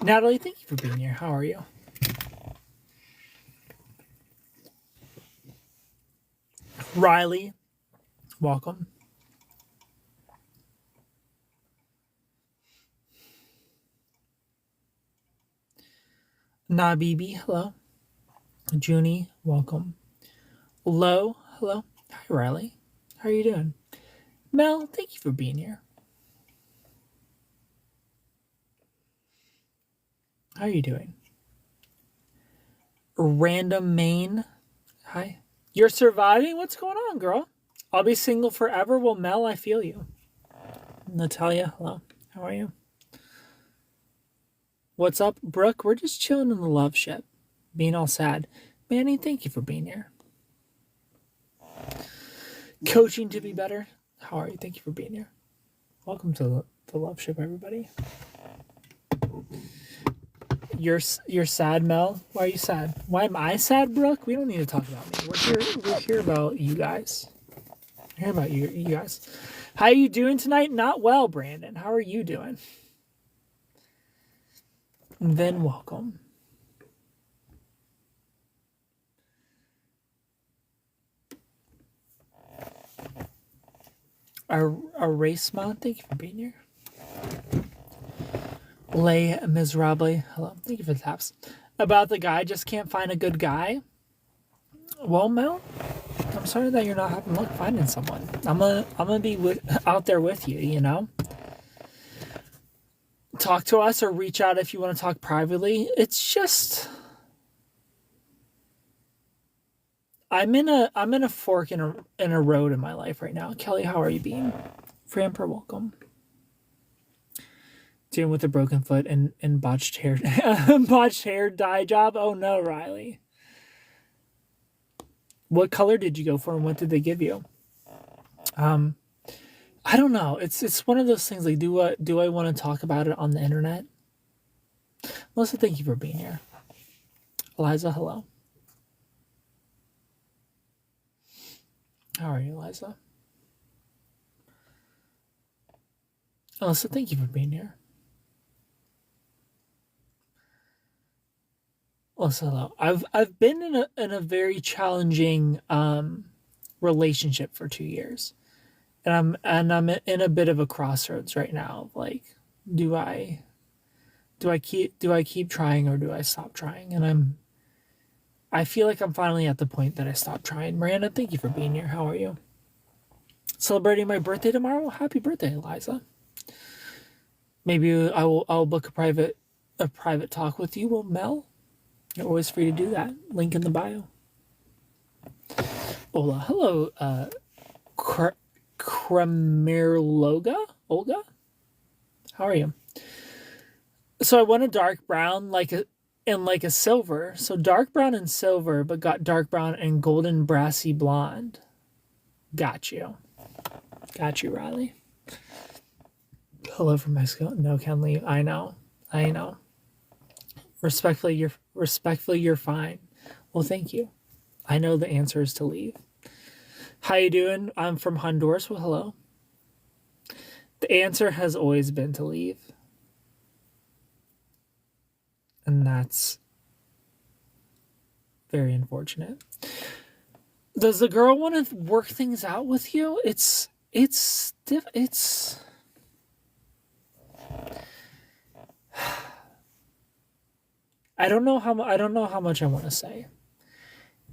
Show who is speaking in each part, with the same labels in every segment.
Speaker 1: Natalie, thank you for being here. How are you? Riley, welcome. Nabibi, hello. Junie, welcome. Lo, hello. Hi, Riley. How are you doing? Mel, thank you for being here. How are you doing? Random Maine, hi. You're surviving? What's going on, girl? I'll be single forever. Well, Mel, I feel you. Natalia, hello. How are you? What's up, Brooke? We're just chilling in the love ship, being all sad. Manny, thank you for being here. Coaching to be better. How are you? Thank you for being here. Welcome to the love ship, everybody. You're sad, Mel. Why are you sad? Why am I sad, Brooke? We don't need to talk about me. We're here about you guys. We're here about you guys. How are you doing tonight? Not well, Brandon. How are you doing? And then welcome. Erasma, thank you for being here. Les Miserables, hello. Thank you for the taps. About the guy just can't find a good guy. Well, Mel, I'm sorry that you're not having luck finding someone. I'm gonna be out there with you. You know. Talk to us or reach out if you want to talk privately. It's just I'm in a fork in a road in my life right now. Kelly, how are you being? Framper, welcome. Dealing with a broken foot and botched hair dye job. Oh no, Riley. What color did you go for and what did they give you? I don't know. It's one of those things like do I want to talk about it on the internet? Melissa, thank you for being here. Eliza, hello. How are you, Eliza? Melissa, thank you for being here. Melissa, hello. I've been in a very challenging relationship for 2 years. And I'm in a bit of a crossroads right now. Like, do I keep trying or do I stop trying? And I feel like I'm finally at the point that I stopped trying. Miranda, thank you for being here. How are you? Celebrating my birthday tomorrow? Happy birthday, Eliza. Maybe I'll book a private talk with you. Well, Mel, you're always free to do that. Link in the bio. Ola, hello, Kramerloga? Olga? How are you? So I want a dark brown and a silver. So dark brown and silver, but got dark brown and golden brassy blonde. Got you. Got you, Riley. Hello from Mexico. No, Kenley. I know. Respectfully, you're fine. Well, thank you. I know the answer is to leave. How you doing? I'm from Honduras. Well, hello. The answer has always been to leave. And that's very unfortunate. Does the girl want to work things out with you? It's I don't know how much I want to say.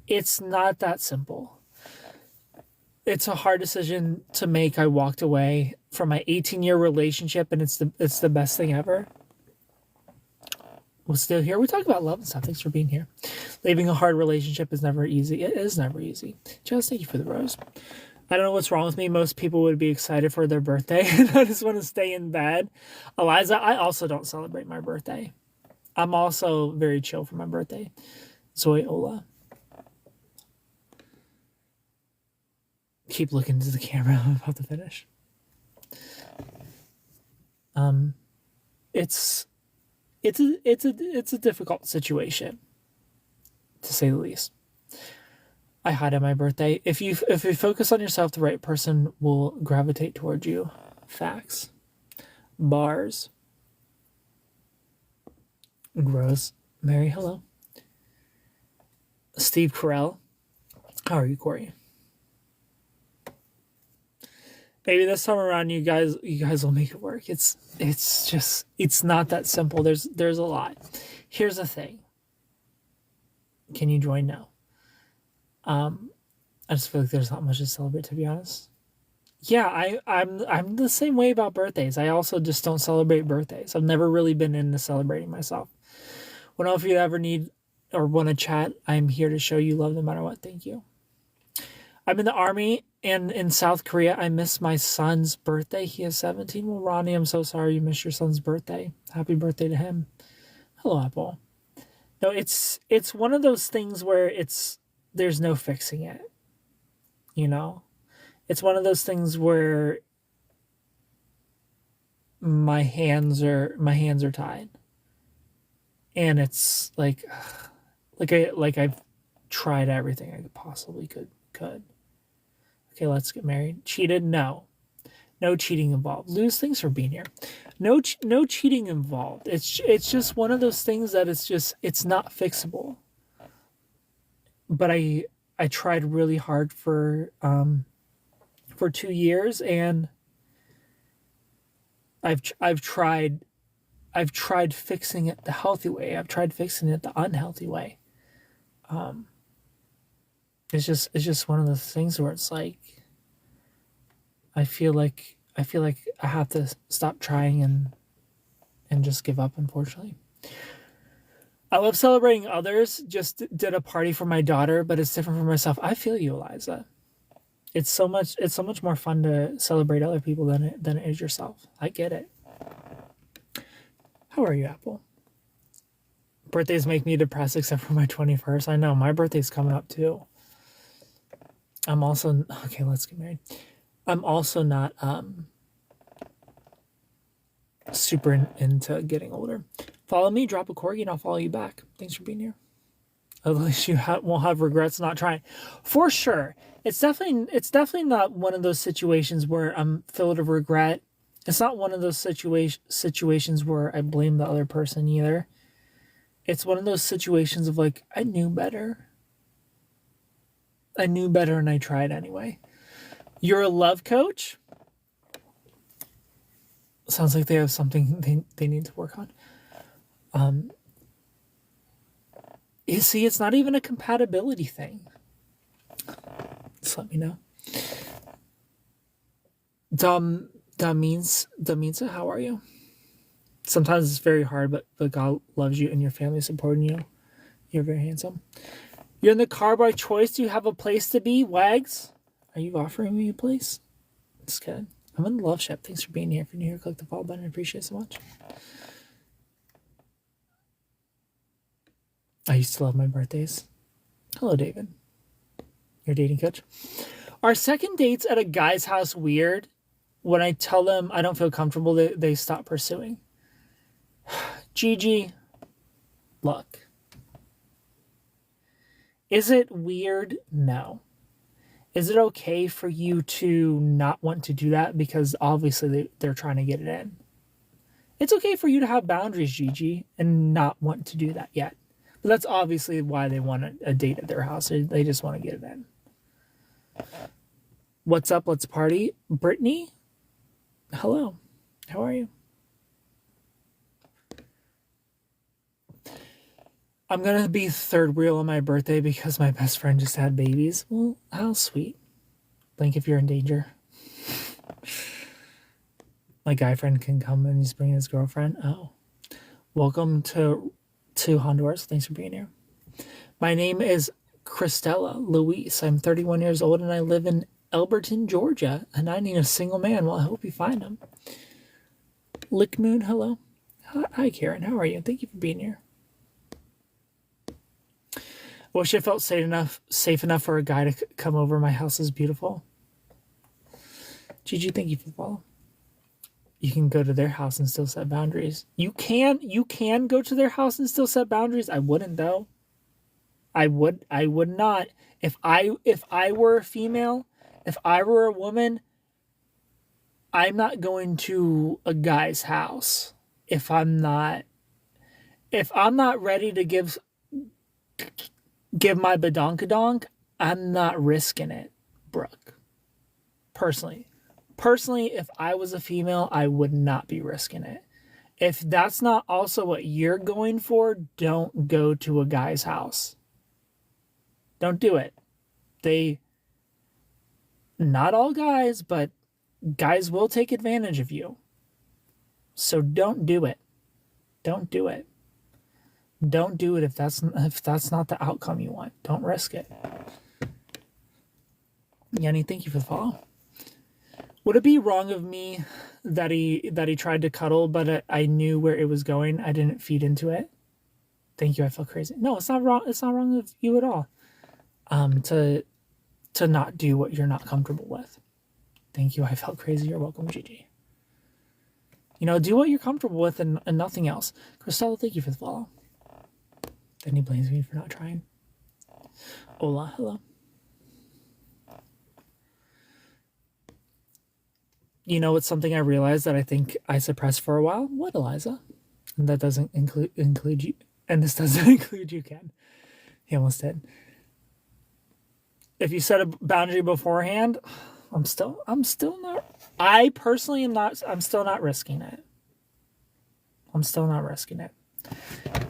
Speaker 1: It's not that simple. It's a hard decision to make. I walked away from my 18-year relationship, and it's the best thing ever. We're still here. We talk about love and stuff. Thanks for being here. Leaving a hard relationship is never easy. It is never easy. Just thank you for the rose. I don't know what's wrong with me. Most people would be excited for their birthday, and I just want to stay in bed. Eliza, I also don't celebrate my birthday. I'm also very chill for my birthday. Zoe Ola. Keep looking to the camera. I'm about to finish. It's a difficult situation, to say the least. I hide on my birthday. If you focus on yourself, the right person will gravitate towards you. Facts. Bars. Gross. Mary, hello. Steve Carell. How are you, Corey? Maybe this time around you guys will make it work. It's not that simple. There's a lot. Here's the thing. Can you join now? I just feel like there's not much to celebrate, to be honest. Yeah, I'm the same way about birthdays. I also just don't celebrate birthdays. I've never really been into celebrating myself. Well, if you ever need or want to chat, I'm here to show you love no matter what. Thank you. I'm in the army and in South Korea. I miss my son's birthday. He is 17. Well, Ronnie, I'm so sorry you missed your son's birthday. Happy birthday to him. Hello, Apple. No, it's one of those things where there's no fixing it. You know, it's one of those things where my hands are tied, and it's I've tried everything I possibly could. Okay, let's get married. Cheated? No. No cheating involved. Lose, thanks for being here. No cheating involved. It's just one of those things that it's not fixable. But I tried really hard for 2 years, and I've tried fixing it the healthy way. I've tried fixing it the unhealthy way. It's just one of those things where it's like I feel like I have to stop trying and just give up, unfortunately. I love celebrating others. Just did a party for my daughter, but it's different for myself. I feel you, Eliza. It's so much more fun to celebrate other people than it is yourself. I get it. How are you, Apple? Birthdays make me depressed except for my 21st. I know, my birthday's coming up too. I'm also okay, let's get married. I'm also not super into getting older. Follow me, drop a corgi, and I'll follow you back. Thanks for being here. At least you won't have regrets not trying. For sure. It's definitely not one of those situations where I'm filled with regret. It's not one of those situations where I blame the other person either. It's one of those situations of like, I knew better. I knew better and I tried anyway. You're a love coach? Sounds like they have something they need to work on. You see, it's not even a compatibility thing. Just let me know. That means how are you? Sometimes it's very hard, but God loves you and your family supporting you. You're very handsome. You're in the car by choice. Do you have a place to be? Wags? Are you offering me a place? Just kidding. I'm in the Loveship. Thanks for being here. If you're new here, click the follow button. I appreciate it so much. I used to love my birthdays. Hello, David. Your dating coach. Are second dates at a guy's house weird? When I tell them I don't feel comfortable, they stop pursuing. Gigi, look. Is it weird? No. Is it okay for you to not want to do that? Because obviously they're trying to get it in. It's okay for you to have boundaries, Gigi, and not want to do that yet. But that's obviously why they want a date at their house. They just want to get it in. What's up? Let's party. Brittany? Hello. How are you? I'm going to be third wheel on my birthday because my best friend just had babies. Well, how sweet. Blink if you're in danger. My guy friend can come and he's bringing his girlfriend. Oh. Welcome to Honduras. Thanks for being here. My name is Christella Luis. I'm 31 years old and I live in Elberton, Georgia. And I need a single man. Well, I hope you find him. Lick Moon, hello. Hi, Karen. How are you? Thank you for being here. I wish I felt safe enough for a guy to come over. My house is beautiful. Gigi, thank you for the follow. You can go to their house and still set boundaries. You can go to their house and still set boundaries. I wouldn't though. I would not. If I were a female, if I were a woman, I'm not going to a guy's house if I'm not if I'm not ready to give my badonkadonk, I'm not risking it, Brooke. Personally, if I was a female, I would not be risking it. If that's not also what you're going for, don't go to a guy's house. Don't do it. Not all guys, but guys will take advantage of you. So don't do it. Don't do it. Don't do it if that's not the outcome you want. Don't risk it. Yanni, thank you for the follow. Would it be wrong of me that he tried to cuddle, but I knew where it was going? I didn't feed into it. Thank you. I feel crazy. No, it's not wrong. It's not wrong of you at all. To not do what you're not comfortable with. Thank you. I felt crazy. You're welcome, Gigi. Do what you're comfortable with and nothing else. Christella, thank you for the follow. Then he blames me for not trying. Hola, hello. It's something I realized that I think I suppressed for a while. What, Eliza? And that doesn't include you. And this doesn't include you, Ken. He almost did. If you set a boundary beforehand, I'm still not. I personally am not. I'm still not risking it. I'm still not risking it.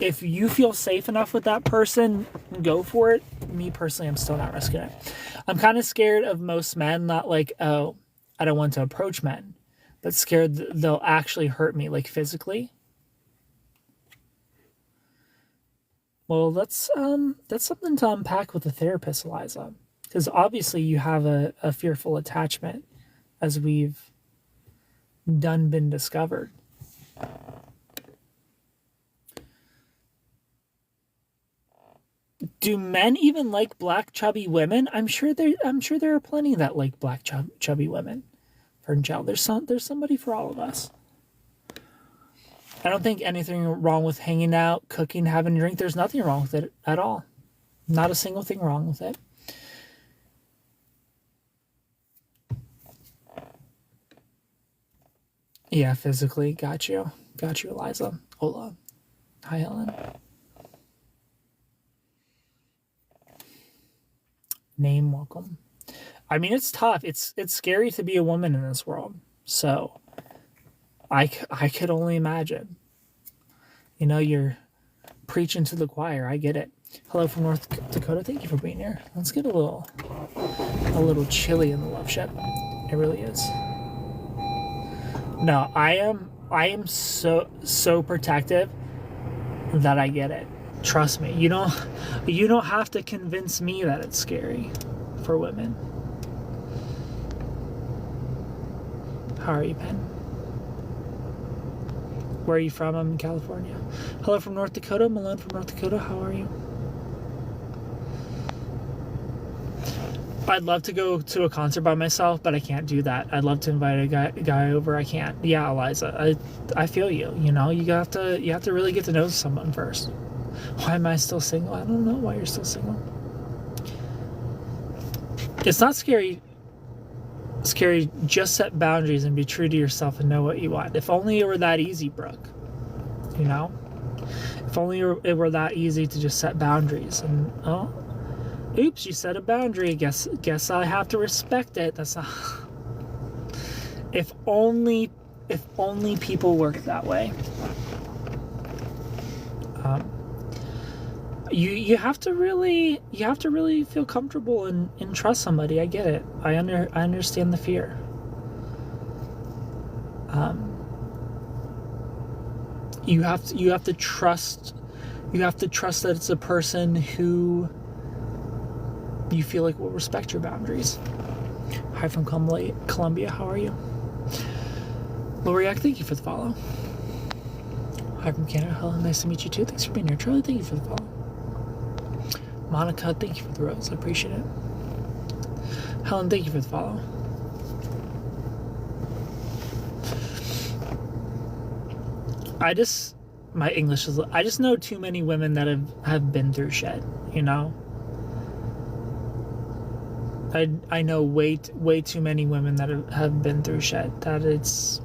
Speaker 1: If you feel safe enough with that person, go for it. Me personally, I'm still not risking it. I'm kind of scared of most men, not like, oh, I don't want to approach men, but scared they'll actually hurt me, like physically. Well, that's something to unpack with a therapist, Eliza, because obviously you have a fearful attachment, as we've been discovered. Do men even like black chubby women? I'm sure there are plenty that like black chubby women. Fernchild, there's somebody for all of us. I don't think anything wrong with hanging out, cooking, having a drink. There's nothing wrong with it at all. Not a single thing wrong with it. Yeah, physically. Got you, Eliza. Hola. Hi, Helen. Name, welcome. I mean, it's tough. It's scary to be a woman in this world. So I could only imagine. You're preaching to the choir. I get it. Hello from North Dakota. Thank you for being here. Let's get a little chilly in the Loveship. It really is. No, I am so protective that I get it. Trust me. You don't have to convince me that it's scary for women. How are you, Pen? Where are you from? I'm in California. Hello from North Dakota. Malone from North Dakota. How are you? I'd love to go to a concert by myself, but I can't do that. I'd love to invite a guy over. I can't. Yeah, Eliza. I feel you. You have to really get to know someone first. Why am I still single? I don't know why you're still single. It's not scary. Scary. Just set boundaries and be true to yourself and know what you want. If only it were that easy, Brooke. If only it were that easy to just set boundaries. And oops, you set a boundary. Guess I have to respect it. That's not. If only people worked that way. You have to really feel comfortable and trust somebody. I get it. I understand the fear. You have to trust that it's a person who you feel like will respect your boundaries. Hi from Colombia. How are you? Loriak, thank you for the follow. Hi from Canada. Hello, nice to meet you too. Thanks for being here. Charlie, thank you for the follow. Monica, thank you for the rose. I appreciate it. Helen, thank you for the follow. My English is, I just know too many women that have been through shit, I know way too many women that have been through shit, that it's,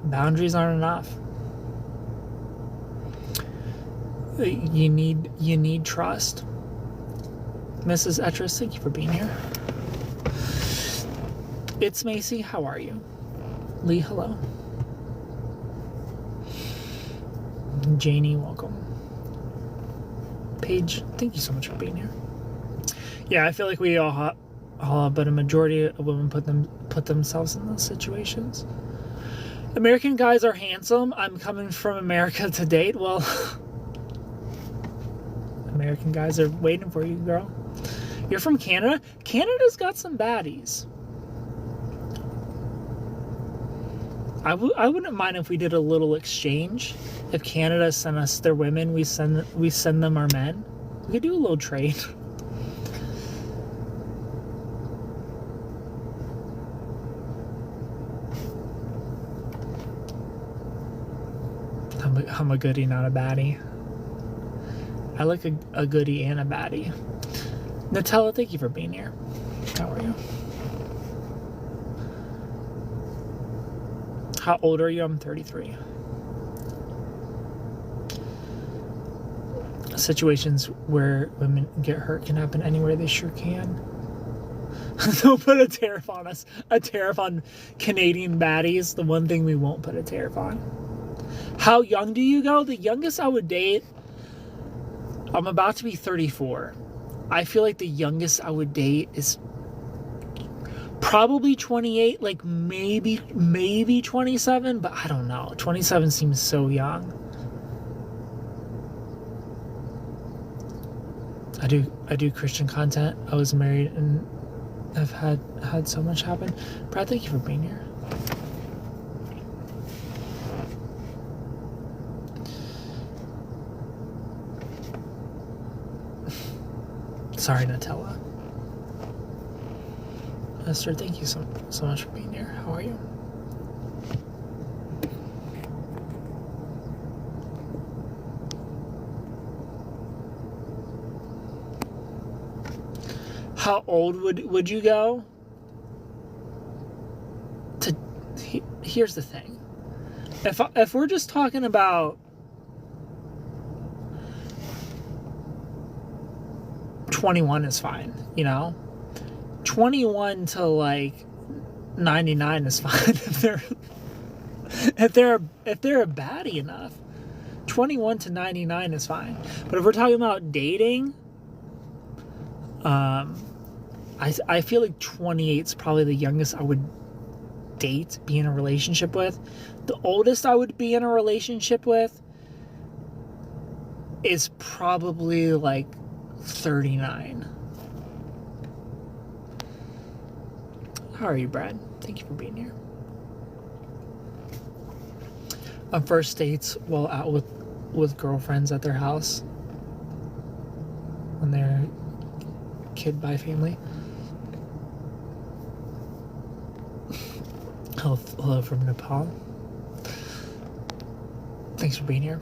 Speaker 1: boundaries aren't enough. You need trust. Mrs. Etris, thank you for being here. It's Macy. How are you? Lee, hello. Janie, welcome. Paige, thank you so much for being here. Yeah, I feel like we all but a majority of women put themselves in those situations. American guys are handsome. I'm coming from America to date. Well, American guys are waiting for you, girl. You're from Canada? Canada's got some baddies. I wouldn't mind if we did a little exchange. If Canada sent us their women, we send them our men. We could do a little trade. I'm a goodie, not a baddie. I like a goodie and a baddie. Nutella, thank you for being here. How are you? How old are you? I'm 33. Situations where women get hurt can happen anywhere. They sure can. Don't put a tariff on us. A tariff on Canadian baddies. The one thing we won't put a tariff on. How young do you go? The youngest I would date, I'm about to be 34. I feel like the youngest I would date is probably 28, like maybe 27, but I don't know. 27 seems so young. I do Christian content. I was married and I've had so much happen. Brad, thank you for being here. Sorry, Nutella. Esther, thank you so much for being here. How are you? How old would you go? Here's the thing. If we're just talking about 21 is fine, you know? 21 to like 99 is fine if they're a baddie enough. 21 to 99 is fine. But if we're talking about dating, I feel like 28 is probably the youngest I would date, be in a relationship with. The oldest I would be in a relationship with is probably like 39. How are you, Brad? Thank you for being here. On first dates while out with girlfriends at their house when they're kid by family. Hello from Nepal. Thanks for being here.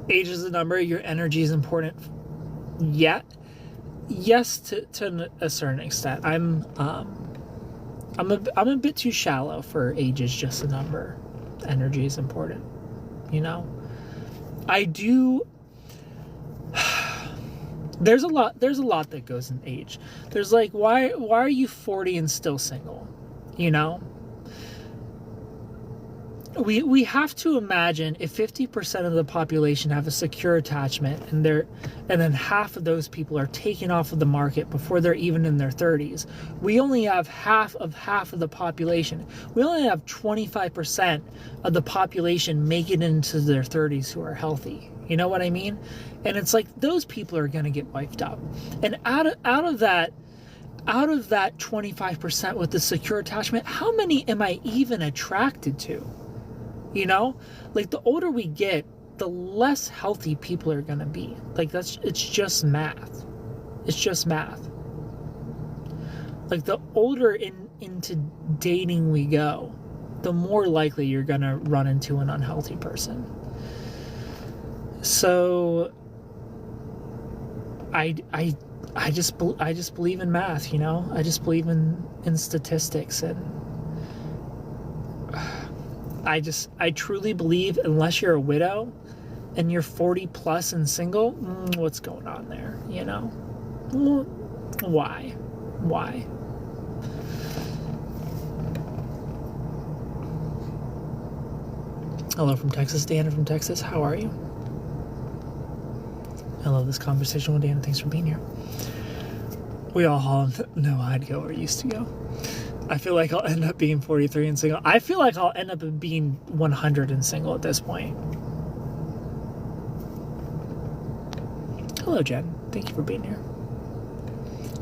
Speaker 1: Age is a number. Your energy is important. Yes, to a certain extent. I'm a bit too shallow for age is just a number. Energy is important. You know, I do. There's a lot that goes in age. There's like, why are you 40 and still single? You know? We have to imagine if 50% of the population have a secure attachment and then half of those people are taken off of the market before they're even in their 30s. We only have half of the population. We only have 25% of the population make it into their 30s who are healthy. You know what I mean? And it's like those people are going to get wiped out. And out of that 25% with the secure attachment, how many am I even attracted to? You know, like the older we get, the less healthy people are going to be. Like it's just math. It's just math. Like the older into dating we go, the more likely you're going to run into an unhealthy person. So I just believe in math, you know? I just believe in statistics, and I truly believe unless you're a widow and you're 40 plus and single, what's going on there, you know? Well, why? Hello from Texas, Dana from Texas. How are you? I love this conversation with Dana. Thanks for being here. We all know I'd go where I used to go. I feel like I'll end up being 43 and single. I feel like I'll end up being 100 and single at this point. Hello, Jen. Thank you for being here.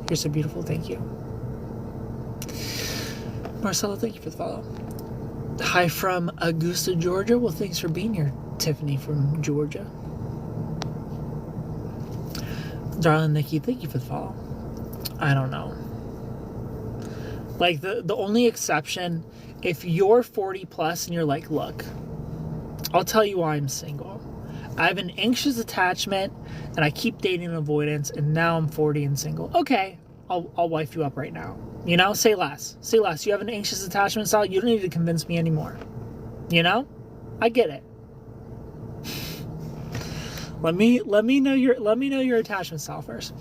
Speaker 1: You're so beautiful. Thank you. Marcella, thank you for the follow. Hi from Augusta, Georgia. Well, thanks for being here, Tiffany from Georgia. Darling Nikki, thank you for the follow. I don't know. Like, the only exception, if you're 40 plus and you're like, look, I'll tell you why I'm single. I have an anxious attachment, and I keep dating avoidance, and now I'm 40 and single. Okay, I'll wife you up right now. You know, say less. Say less. You have an anxious attachment style. You don't need to convince me anymore. You know, I get it. Let me know your attachment style first.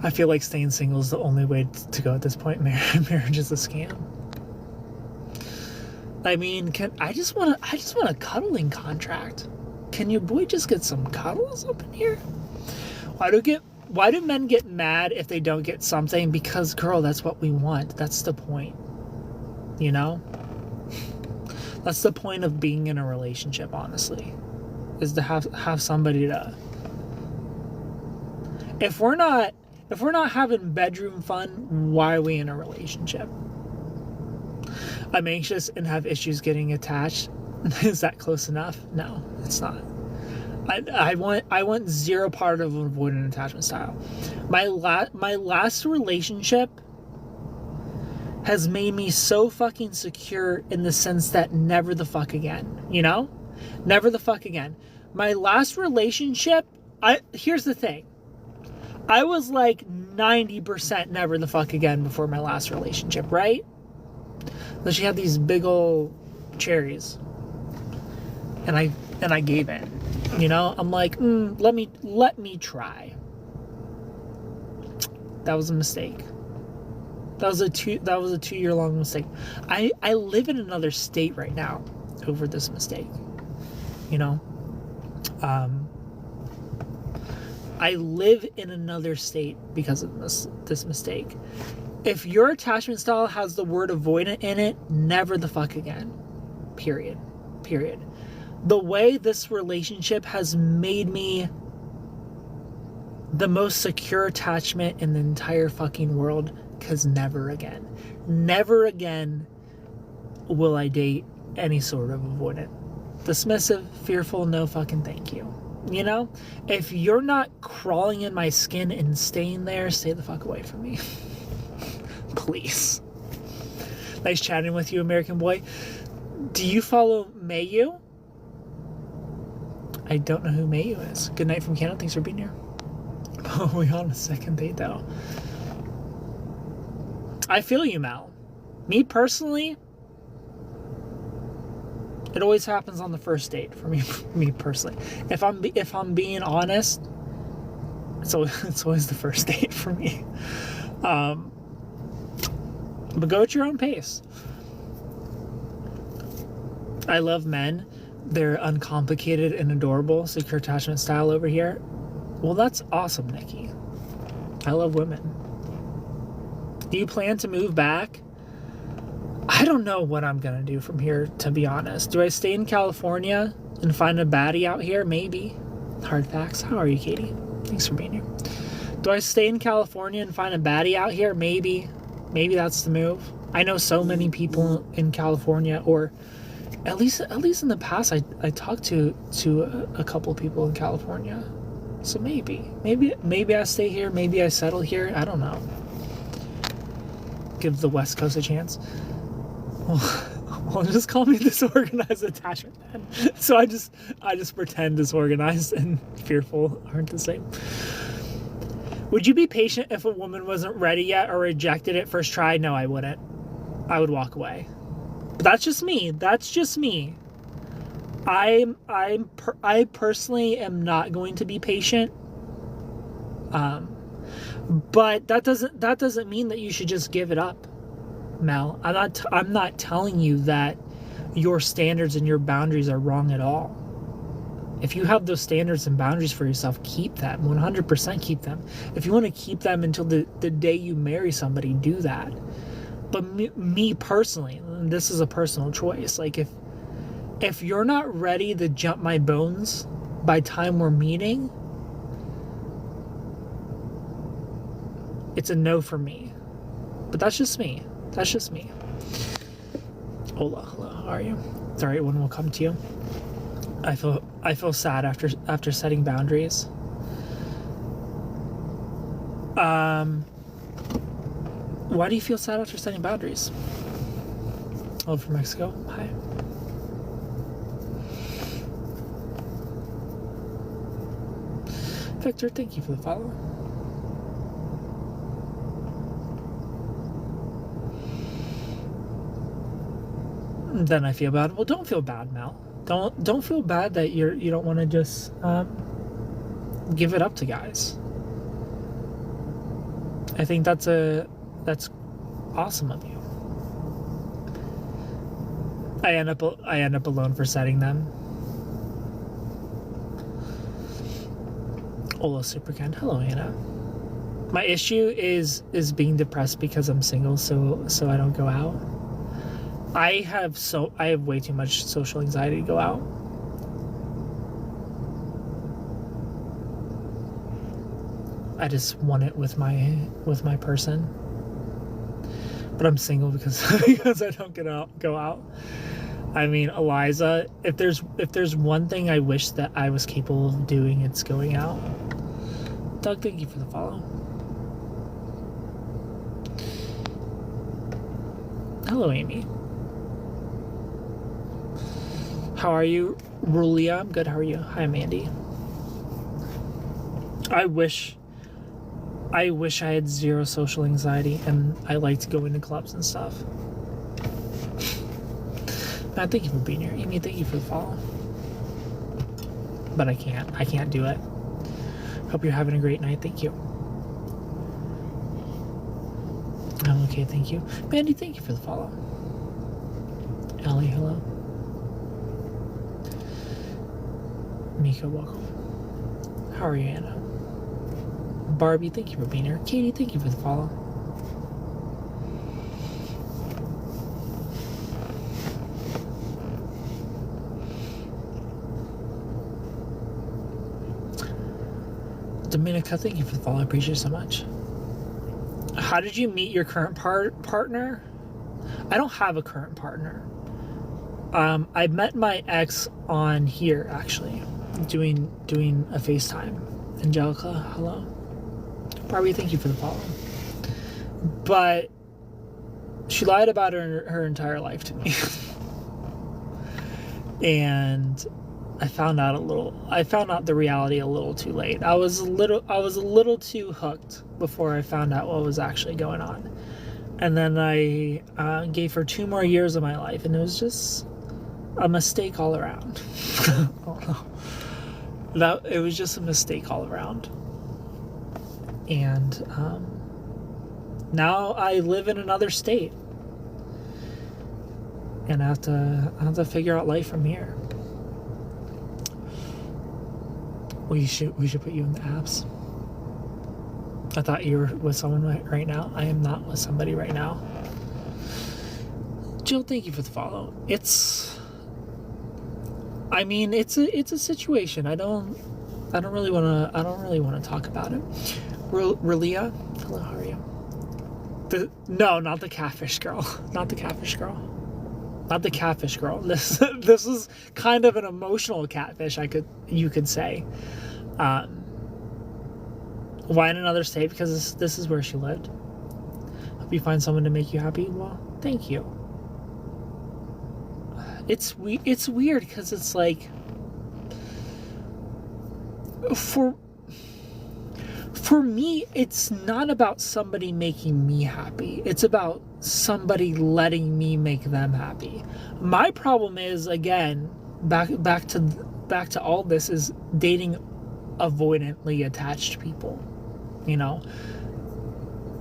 Speaker 1: I feel like staying single is the only way to go at this point. Marriage is a scam. I mean, I just want a cuddling contract. Can your boy just get some cuddles up in here? Why do men get mad if they don't get something? Because, girl, that's what we want. That's the point. You know? That's the point of being in a relationship, honestly. Is to have somebody to... If we're not having bedroom fun, why are we in a relationship? I'm anxious and have issues getting attached. Is that close enough? No, it's not. I want zero part of an avoidant attachment style. My last relationship has made me so fucking secure in the sense that never the fuck again. You know? Never the fuck again. My last relationship, here's the thing. I was like 90% never the fuck again before my last relationship, right? But she had these big old cherries. And I gave in. You know? I'm like, let me try. That was a mistake. That was a 2-year long mistake. I live in another state right now over this mistake. You know? I live in another state because of this mistake. If your attachment style has the word avoidant in it, never the fuck again. Period. The way this relationship has made me the most secure attachment in the entire fucking world, because never again will I date any sort of avoidant. Dismissive, fearful, no fucking thank you. You know? If you're not crawling in my skin and staying there, stay the fuck away from me. Please. Nice chatting with you, American boy. Do you follow Mayu? I don't know who Mayu is. Good night from Canada. Thanks for being here. Oh, we're on a second date, though. I feel you, Mal. Me personally, it always happens on the first date for me personally. If I'm being honest, it's always the first date for me. But go at your own pace. I love men. They're uncomplicated and adorable. Secure attachment style over here. Well, that's awesome, Nikki. I love women. Do you plan to move back? I don't know what I'm going to do from here, to be honest. Do I stay in California and find a baddie out here? Maybe. Hard facts. How are you, Katie? Thanks for being here. Do I stay in California and find a baddie out here? Maybe. Maybe that's the move. I know so many people in California, or at least in the past, I talked to a couple of people in California. So maybe I stay here. Maybe I settle here. I don't know. Give the West Coast a chance. Well, just call me disorganized attachment then. So I just pretend disorganized and fearful aren't the same. Would you be patient if a woman wasn't ready yet or rejected at first try? No, I wouldn't. I would walk away. But that's just me. I personally am not going to be patient. But that doesn't mean that you should just give it up, Mel. I'm not telling you that your standards and your boundaries are wrong at all. If you have those standards and boundaries for yourself, keep them. 100% keep them. If you want to keep them until the day you marry somebody, do that. But me personally, and this is a personal choice, like if you're not ready to jump my bones by time we're meeting, it's a no for me. But that's just me. That's just me. Hola, hello, how are you? Sorry, one will come to you. I feel sad after setting boundaries. Why do you feel sad after setting boundaries? Oh, from Mexico. Hi. Victor, thank you for the follow. Then I feel bad. Well, don't feel bad, Mel. Don't feel bad that you don't want to just give it up to guys. I think that's awesome of you. I end up alone for setting them. Hola, Supercan. Hello, Anna. My issue is being depressed because I'm single, so I don't go out. I have way too much social anxiety to go out. I just want it with my person. But I'm single because I don't go out. I mean, Eliza, if there's one thing I wish that I was capable of doing, it's going out. Doug, thank you for the follow. Hello, Amy. How are you, Rulia? I'm good. How are you? Hi, Mandy. I wish I had zero social anxiety and I like to go into clubs and stuff. Matt, thank you for being here. Amy, thank you for the follow. But I can't do it. Hope you're having a great night. Thank you. I'm okay, thank you. Mandy, thank you for the follow. Ellie, hello. Mika, welcome. How are you, Anna? Barbie, thank you for being here. Katie, thank you for the follow. Dominica, thank you for the follow. I appreciate it so much. How did you meet your current partner? I don't have a current partner. I met my ex on here, actually, doing a FaceTime. Angelica, hello. Barbie, thank you for the follow. But she lied about her entire life to me. And I found out the reality a little too late. I was a little too hooked before I found out what was actually going on. And then I gave her 2 more years of my life, and it was just a mistake all around. Oh, no. It was just a mistake all around. And now I live in another state, and I have to figure out life from here. We should put you in the apps. I thought you were with someone right now. I am not with somebody right now. Jill, thank you for the follow. It's a situation. I don't really want to talk about it. Relia, hello, how are you? No, not the catfish girl. Not the catfish girl. Not the catfish girl. This is kind of an emotional catfish, you could say. Why in another state? Because this is where she lived. Hope you find someone to make you happy. Well, thank you. It's weird because it's like for me, it's not about somebody making me happy. It's about somebody letting me make them happy. My problem is, again, back to all this is dating avoidantly attached people. You know,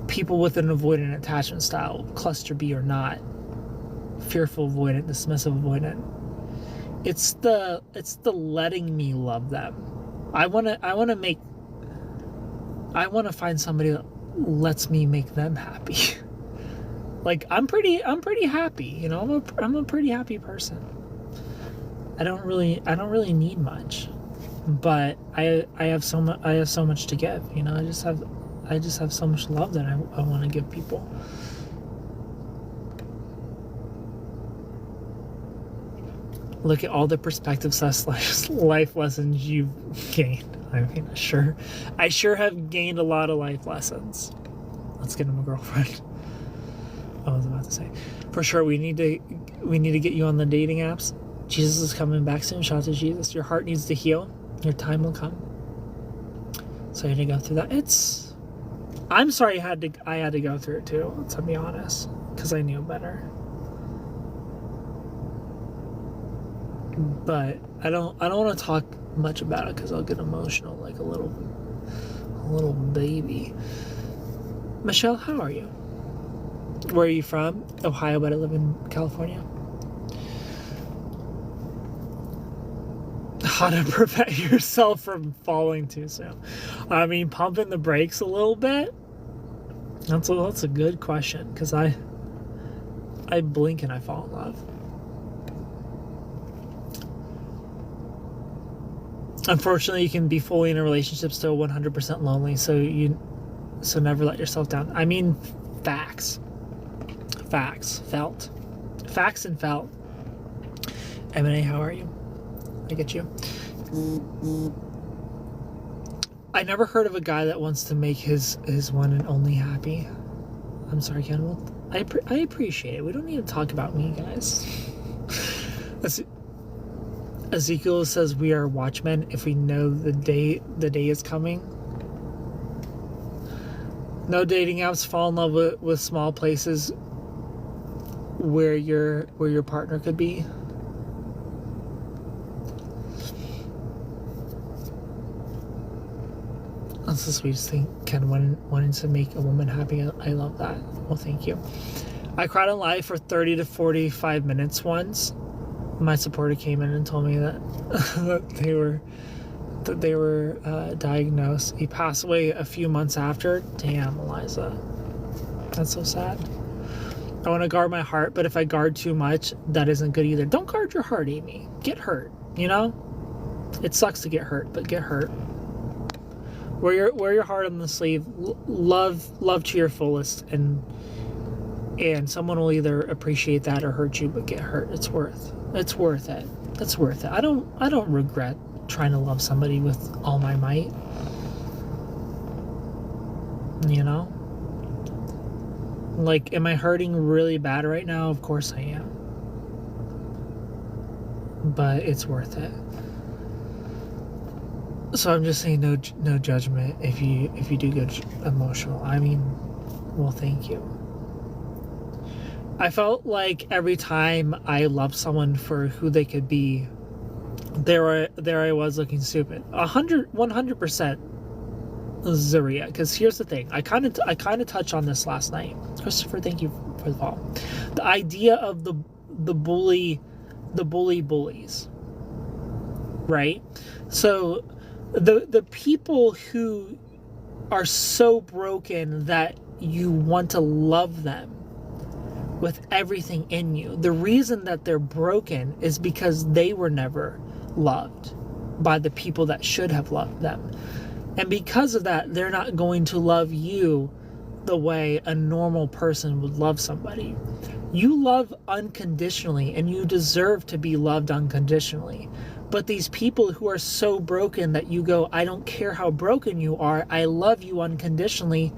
Speaker 1: people with an avoidant attachment style, cluster B or not, fearful avoidant, dismissive avoidant. It's the letting me love them. I want to find somebody that lets me make them happy. Like I'm pretty happy, you know. I'm a pretty happy person. I don't really need much, but I have so much to give, you know. I just have so much love that I want to give people. Look at all the perspective / life lessons you've gained. I mean, I sure have gained a lot of life lessons. Let's get him a girlfriend. I was about to say, for sure, we need to get you on the dating apps. Jesus is coming back soon. Shout out to Jesus. Your heart needs to heal. Your time will come. So you had to go through that. I'm sorry I had to go through it too, to be honest, because I knew better. But I don't want to talk much about it because I'll get emotional like a little baby. Michelle, how are you? Where are you from? Ohio, but I live in California. How to prevent yourself from falling too soon? I mean, pumping the brakes a little bit. That's a good question, because I blink and I fall in love. Unfortunately, you can be fully in a relationship still 100% lonely, so never let yourself down. I mean, facts, felt. Facts and felt. M&A, how are you? I get you. I never heard of a guy that wants to make his one and only happy. I'm sorry, Ken. Well, I appreciate it. We don't need to talk about me, guys. Ezekiel says we are watchmen if we know the day is coming. No dating apps. Fall in love with small places where your partner could be. That's the sweetest thing. Ken wanting to make a woman happy. I love that. Well, thank you. I cried on live for 30 to 45 minutes once. My supporter came in and told me that they were diagnosed. He passed away a few months after. Damn, Eliza, that's so sad. I want to guard my heart, but if I guard too much, that isn't good either. Don't guard your heart, Amy. Get hurt. You know, it sucks to get hurt, but get hurt. Wear your heart on the sleeve. Love to your fullest, and someone will either appreciate that or hurt you, but get hurt. It's worth it. It's worth it. I don't regret trying to love somebody with all my might. You know? Like, am I hurting really bad right now? Of course I am. But it's worth it. So I'm just saying no judgment if you do get emotional. I mean, well, thank you. I felt like every time I loved someone for who they could be, there I was looking stupid. 100% Zaria. Because here's the thing, I kind of touched on this last night. Christopher, thank you for the follow. The idea of the bullies, right? So the people who are so broken that you want to love them with everything in you. The reason that they're broken is because they were never loved by the people that should have loved them. And because of that, they're not going to love you the way a normal person would love somebody. You love unconditionally, and you deserve to be loved unconditionally. But these people who are so broken that you go, I don't care how broken you are, I love you unconditionally.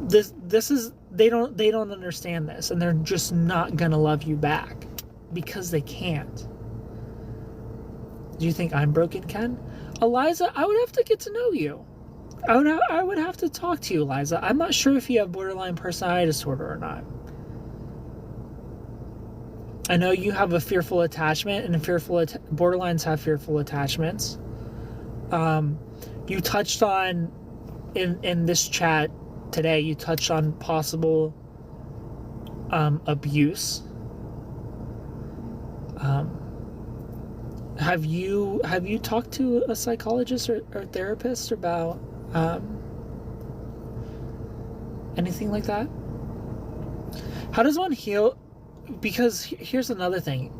Speaker 1: This is they don't understand this, and they're just not gonna love you back because they can't. Do you think I'm broken, Ken? Eliza, I would have to get to know you. I would have to talk to you, Eliza. I'm not sure if you have borderline personality disorder or not. I know you have a fearful attachment, and borderlines have fearful attachments. You touched on in this chat today. You touched on possible abuse. Have you talked to a psychologist or therapist about anything like that? How does one heal? Because here's another thing.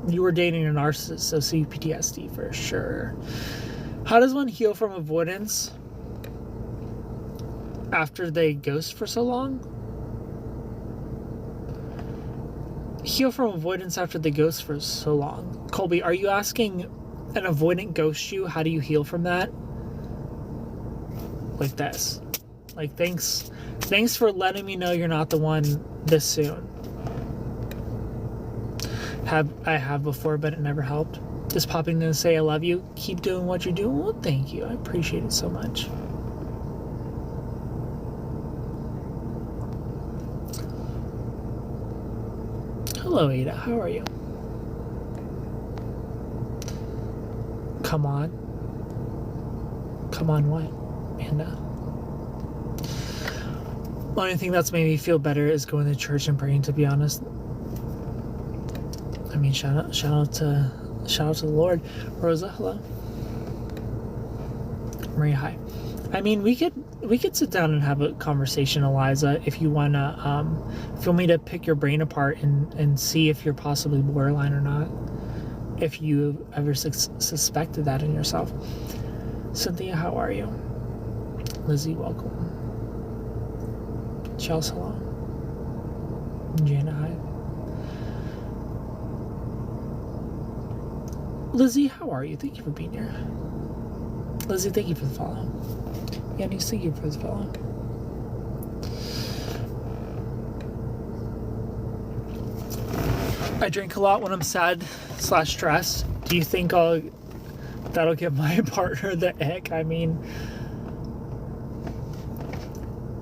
Speaker 1: You were dating a narcissist, so CPTSD for sure. How does one heal from avoidance after they ghost for so long? Heal from avoidance after they ghost for so long. Colby, are you asking an avoidant ghost you? How do you heal from that? Like this. Like, thanks for letting me know you're not the one this soon. I have before, but it never helped. Just popping in to say I love you. Keep doing what you're doing. Well, thank you. I appreciate it so much. Hello, Ada. How are you? Come on. Come on what, Amanda? The only thing that's made me feel better is going to church and praying, to be honest. I mean, shout out to the Lord. Rosa, hello. Maria, hi. I mean, we could sit down and have a conversation, Eliza, if you wanna. If you want me to pick your brain apart and see if you're possibly borderline or not, if you ever suspected that in yourself. Cynthia, how are you? Lizzie, welcome. Chelsea, hello. Jana, hi. Lizzie, how are you? Thank you for being here. Lizzie, thank you for the follow. Yanni, thank you for the follow. I drink a lot when I'm sad/stressed. Do you think that'll give my partner the ick? I mean,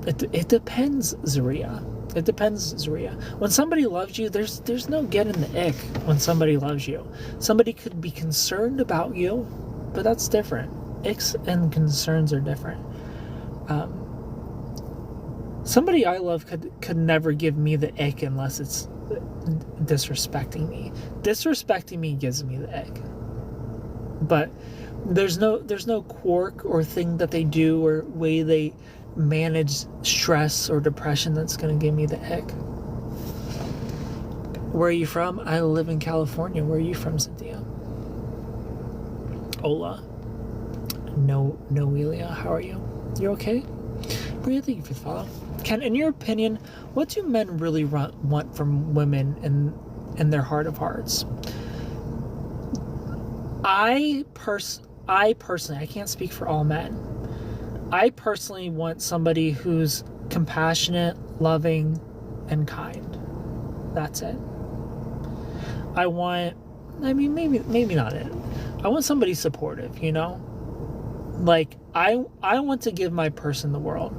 Speaker 1: it depends, Zaria. It depends, Zaria. When somebody loves you, there's no getting the ick when somebody loves you. Somebody could be concerned about you, but that's different. Icks and concerns are different. Somebody I love could never give me the ick unless it's disrespecting me. Disrespecting me gives me the ick. But there's no quirk or thing that they do or way they manage stress or depression that's going to give me the ick. Where are you from? I live in California. Where are you from, Cynthia? Ola. Noelia, how are you? You okay? Bria, thank you for the follow. Ken, in your opinion, what do men really want from women in their heart of hearts? I personally, I can't speak for all men. I personally want somebody who's compassionate, loving, and kind. That's it. Maybe not it. I want somebody supportive, you know? Like, I want to give my person the world.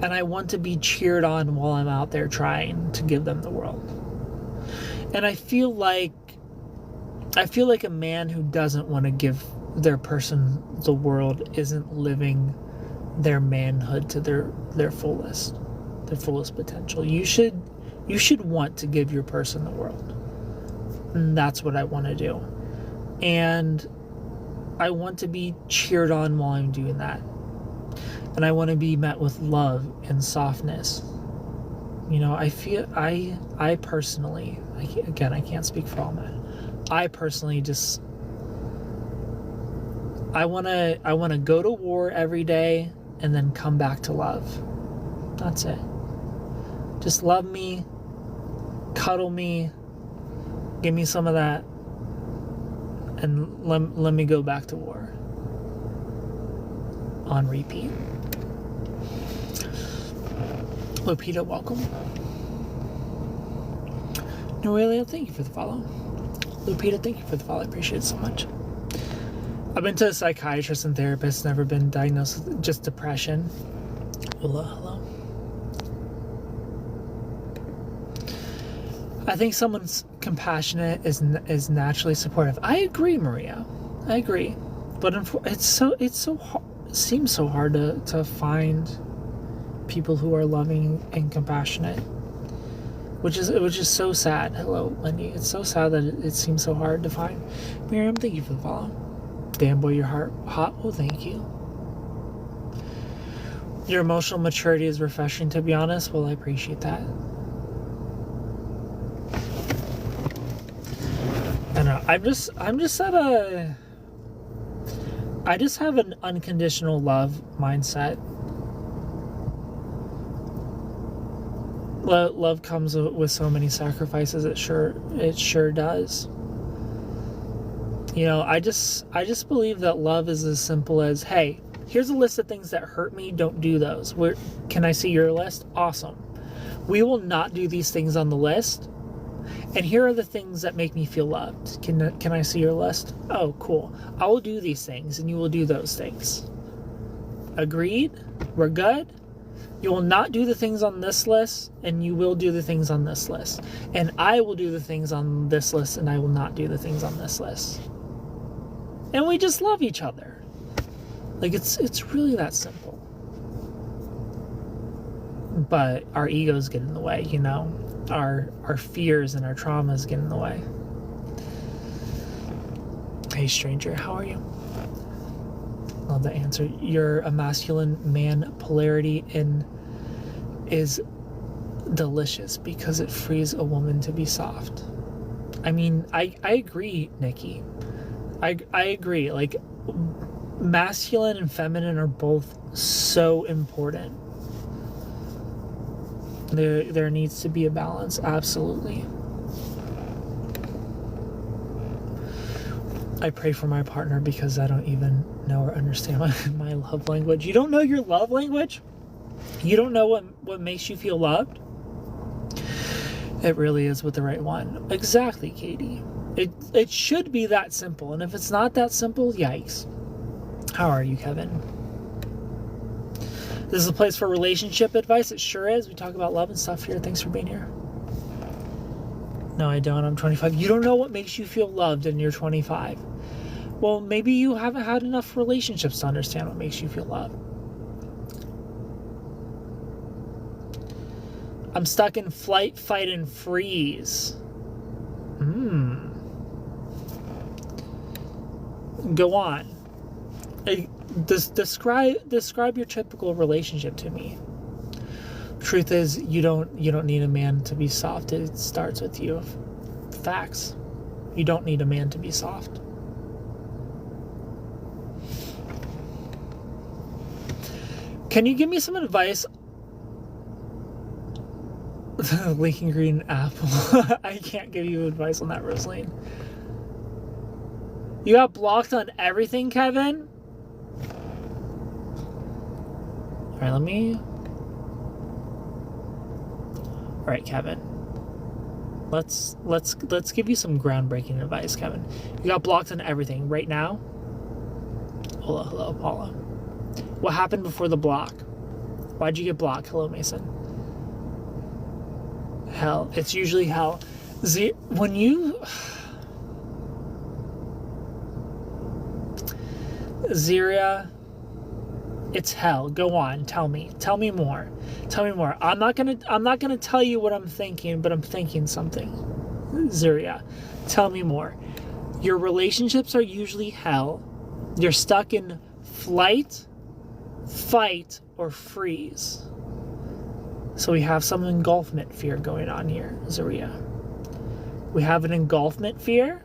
Speaker 1: And I want to be cheered on while I'm out there trying to give them the world. And I feel like a man who doesn't want to give their person the world isn't living their manhood to their fullest potential. You should want to give your person the world. And that's what I want to do. And I want to be cheered on while I'm doing that. And I want to be met with love and softness. You know, I personally, again, I can't speak for all men. I personally just, I want to go to war every day and then come back to love. That's it. Just love me, cuddle me, give me some of that, and let me go back to war. On repeat. Lupita, welcome. Noelia, thank you for the follow. Lupita, thank you for the follow. I appreciate it so much. I've been to a psychiatrist and therapist, never been diagnosed with just depression. Hello. I think someone's compassionate, is naturally supportive. I agree, Maria. I agree. But it seems so hard to find people who are loving and compassionate, which is so sad. Hello, Wendy. It's so sad that it seems so hard to find. Miriam, thank you for the follow. Damn boy, your heart hot. Oh, thank you. Your emotional maturity is refreshing, to be honest. Well, I appreciate that. I don't know. I just have an unconditional love mindset. Love comes with so many sacrifices. It sure does. You know, I just believe that love is as simple as, hey, here's a list of things that hurt me. Don't do those. Can I see your list? Awesome. We will not do these things on the list. And here are the things that make me feel loved. Can I see your list? Oh, cool. I will do these things and you will do those things. Agreed? We're good? You will not do the things on this list and you will do the things on this list. And I will do the things on this list and I will not do the things on this list. And we just love each other. Like, it's really that simple. But our egos get in the way, you know? Our fears and our traumas get in the way. Hey, stranger, how are you? Love the answer. You're a masculine man polarity is delicious because it frees a woman to be soft. I mean, I agree, Nikki. I agree. Like, masculine and feminine are both so important. There needs to be a balance, absolutely. I pray for my partner because I don't even know or understand my love language. You don't know your love language? You don't know what makes you feel loved? It really is with the right one. Exactly, Katie. It should be that simple. And if it's not that simple, yikes. How are you, Kevin? This is a place for relationship advice. It sure is. We talk about love and stuff here. Thanks for being here. No, I don't. I'm 25. You don't know what makes you feel loved and you're 25. Well, maybe you haven't had enough relationships to understand what makes you feel loved. I'm stuck in flight, fight, and freeze. Go on. Describe your typical relationship to me. Truth is, you don't need a man to be soft. It starts with you. Facts. You don't need a man to be soft. Can you give me some advice? Leaking green apple. I can't give you advice on that, Rosaline. You got blocked on everything, Kevin? Alright, Alright, Kevin. Let's give you some groundbreaking advice, Kevin. You got blocked on everything right now. Hello, Paula. What happened before the block? Why'd you get blocked? Hello, Mason. Hell. It's usually hell. When you... Ziria, it's hell. Go on. Tell me more. I'm not gonna tell you what I'm thinking, but I'm thinking something. Ziria, tell me more. Your relationships are usually hell. You're stuck in flight, fight, or freeze. So we have some engulfment fear going on here, Ziria. We have an engulfment fear,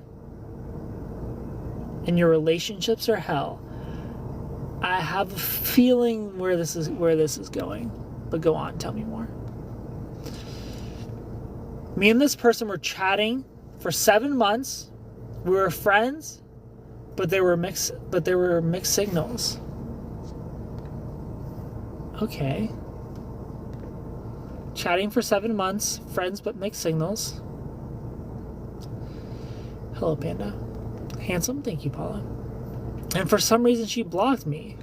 Speaker 1: and your relationships are hell. I have a feeling where this is going, but go on, tell me more. Me and this person were chatting for 7 months. We were friends, but there were mixed signals. Okay. Chatting for 7 months, friends but mixed signals. Hello, Panda. Handsome, thank you, Paula. And for some reason she blocked me.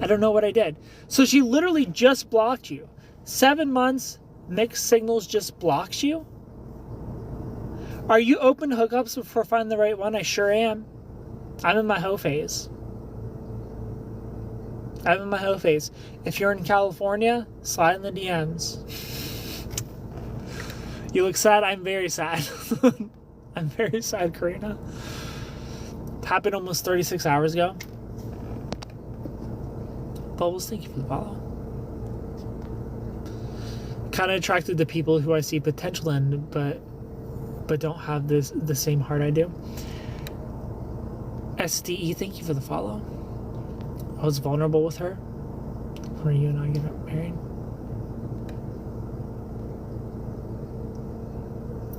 Speaker 1: I don't know what I did. So she literally just blocked you. 7 months, mixed signals just blocks you? Are you open to hookups before finding the right one? I sure am. I'm in my hoe phase. If you're in California, slide in the DMs. You look sad? I'm very sad. I'm very sad, Karina. Happened almost 36 hours ago. Bubbles, thank you for the follow. Kind of attracted to people who I see potential in, but don't have the same heart I do. SDE, thank you for the follow. I was vulnerable with her. When are you and I get married?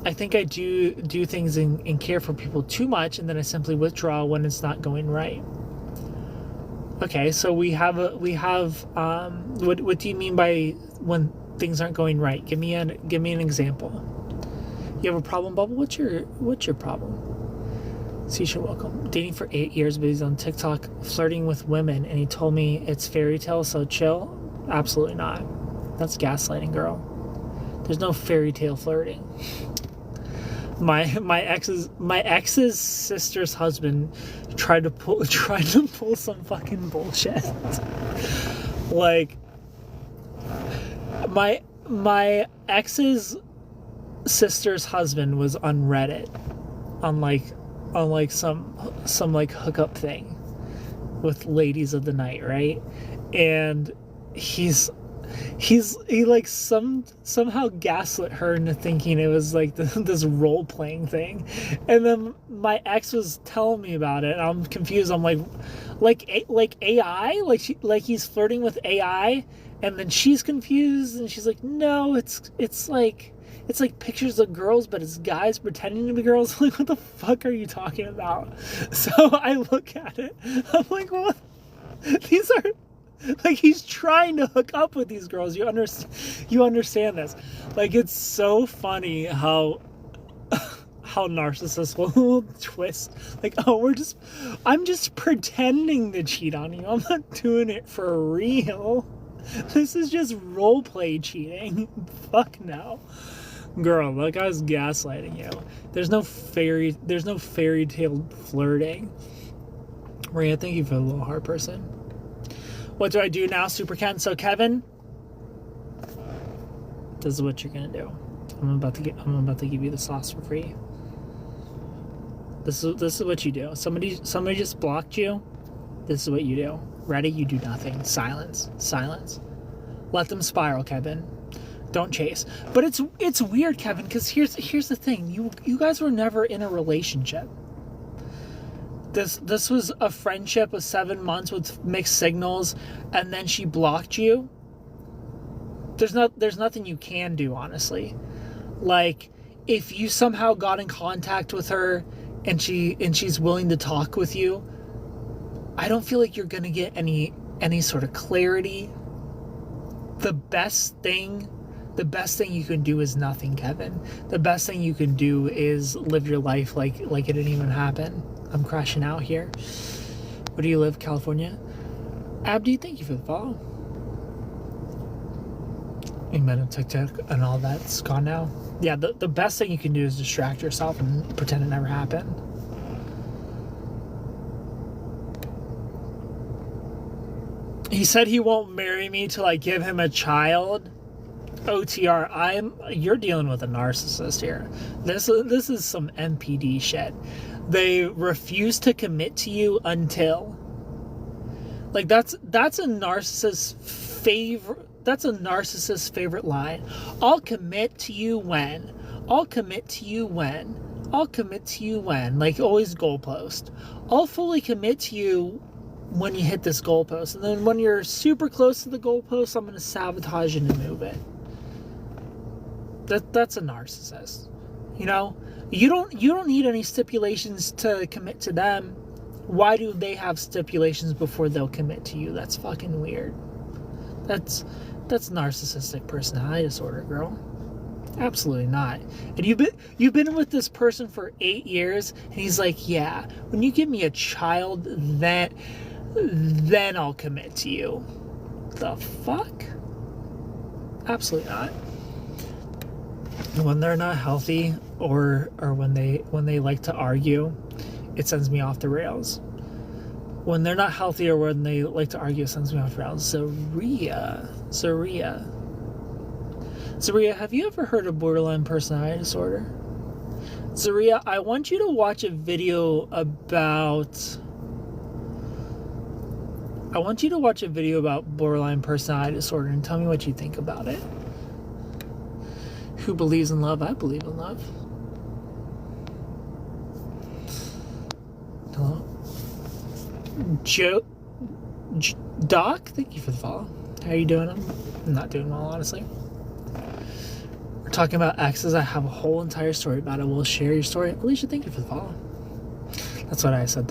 Speaker 1: I think I do things and care for people too much, and then I simply withdraw when it's not going right. Okay, so we have what do you mean by when things aren't going right? Give me an example. You have a problem, Bubble? What's your problem? Seisha, welcome. Dating for 8 years, but he's on TikTok flirting with women, and he told me it's fairy tale, so chill. Absolutely not. That's gaslighting, girl. There's no fairy tale flirting. My ex's sister's husband tried to pull some fucking bullshit. Like my ex's sister's husband was on Reddit on like some like hookup thing with ladies of the night, right? And he like somehow gaslit her into thinking it was like this role playing thing, and then my ex was telling me about it, and I'm confused. I'm like AI, like he's flirting with AI, and then she's confused, and she's like, no, it's like pictures of girls, but it's guys pretending to be girls. I'm like, what the fuck are you talking about? So I look at it, I'm like, what? These are. Like, he's trying to hook up with these girls. You understand this. Like, it's so funny how narcissists will twist. Like, oh, I'm just pretending to cheat on you. I'm not doing it for real. This is just role play cheating. Fuck no. Girl, that guy's gaslighting you. There's no fairy tale flirting. Maria, thank you for the little heart person. What do I do now, Super Ken? So Kevin, this is what you're gonna do. I'm about to give you the sauce for free. This is what you do. Somebody just blocked you. This is what you do. Ready? You do nothing. Silence. Let them spiral, Kevin. Don't chase. But it's weird, Kevin, because here's the thing. You guys were never in a relationship. This was a friendship of 7 months with mixed signals, and then she blocked you. There's nothing you can do, honestly. Like, if you somehow got in contact with her and she's willing to talk with you, I don't feel like you're gonna get any sort of clarity. The best thing you can do is nothing, Kevin. The best thing you can do is live your life like it didn't even happen. I'm crashing out here. Where do you live, California? Abdi, thank you for the follow. Amen on TikTok and all that's gone now. Yeah, the best thing you can do is distract yourself and pretend it never happened. He said he won't marry me till I give him a child. OTR, you're dealing with a narcissist here. This is some MPD shit. They refuse to commit to you until, like, that's a narcissist's favorite line. I'll commit to you when. Like, always goalpost. I'll fully commit to you when you hit this goalpost, and then when you're super close to the goalpost, I'm gonna sabotage and move it. That's a narcissist. You know, you don't need any stipulations to commit to them. Why do they have stipulations before they'll commit to you? That's fucking weird. That's narcissistic personality disorder, girl. Absolutely not. And you've been with this person for 8 years, and he's like, yeah, when you give me a child, then I'll commit to you. The fuck? Absolutely not. When they're not healthy, or when they like to argue, it sends me off the rails. When they're not healthy or when they like to argue, it sends me off the rails. Zaria, have you ever heard of borderline personality disorder? Zaria, I want you to watch a video about borderline personality disorder and tell me what you think about it. Who believes in love? I believe in love. Hello? Doc, thank you for the follow. How are you doing? I'm not doing well, honestly. We're talking about exes. I have a whole entire story about it. We'll share your story. Alicia, thank you for the follow. That's what I said.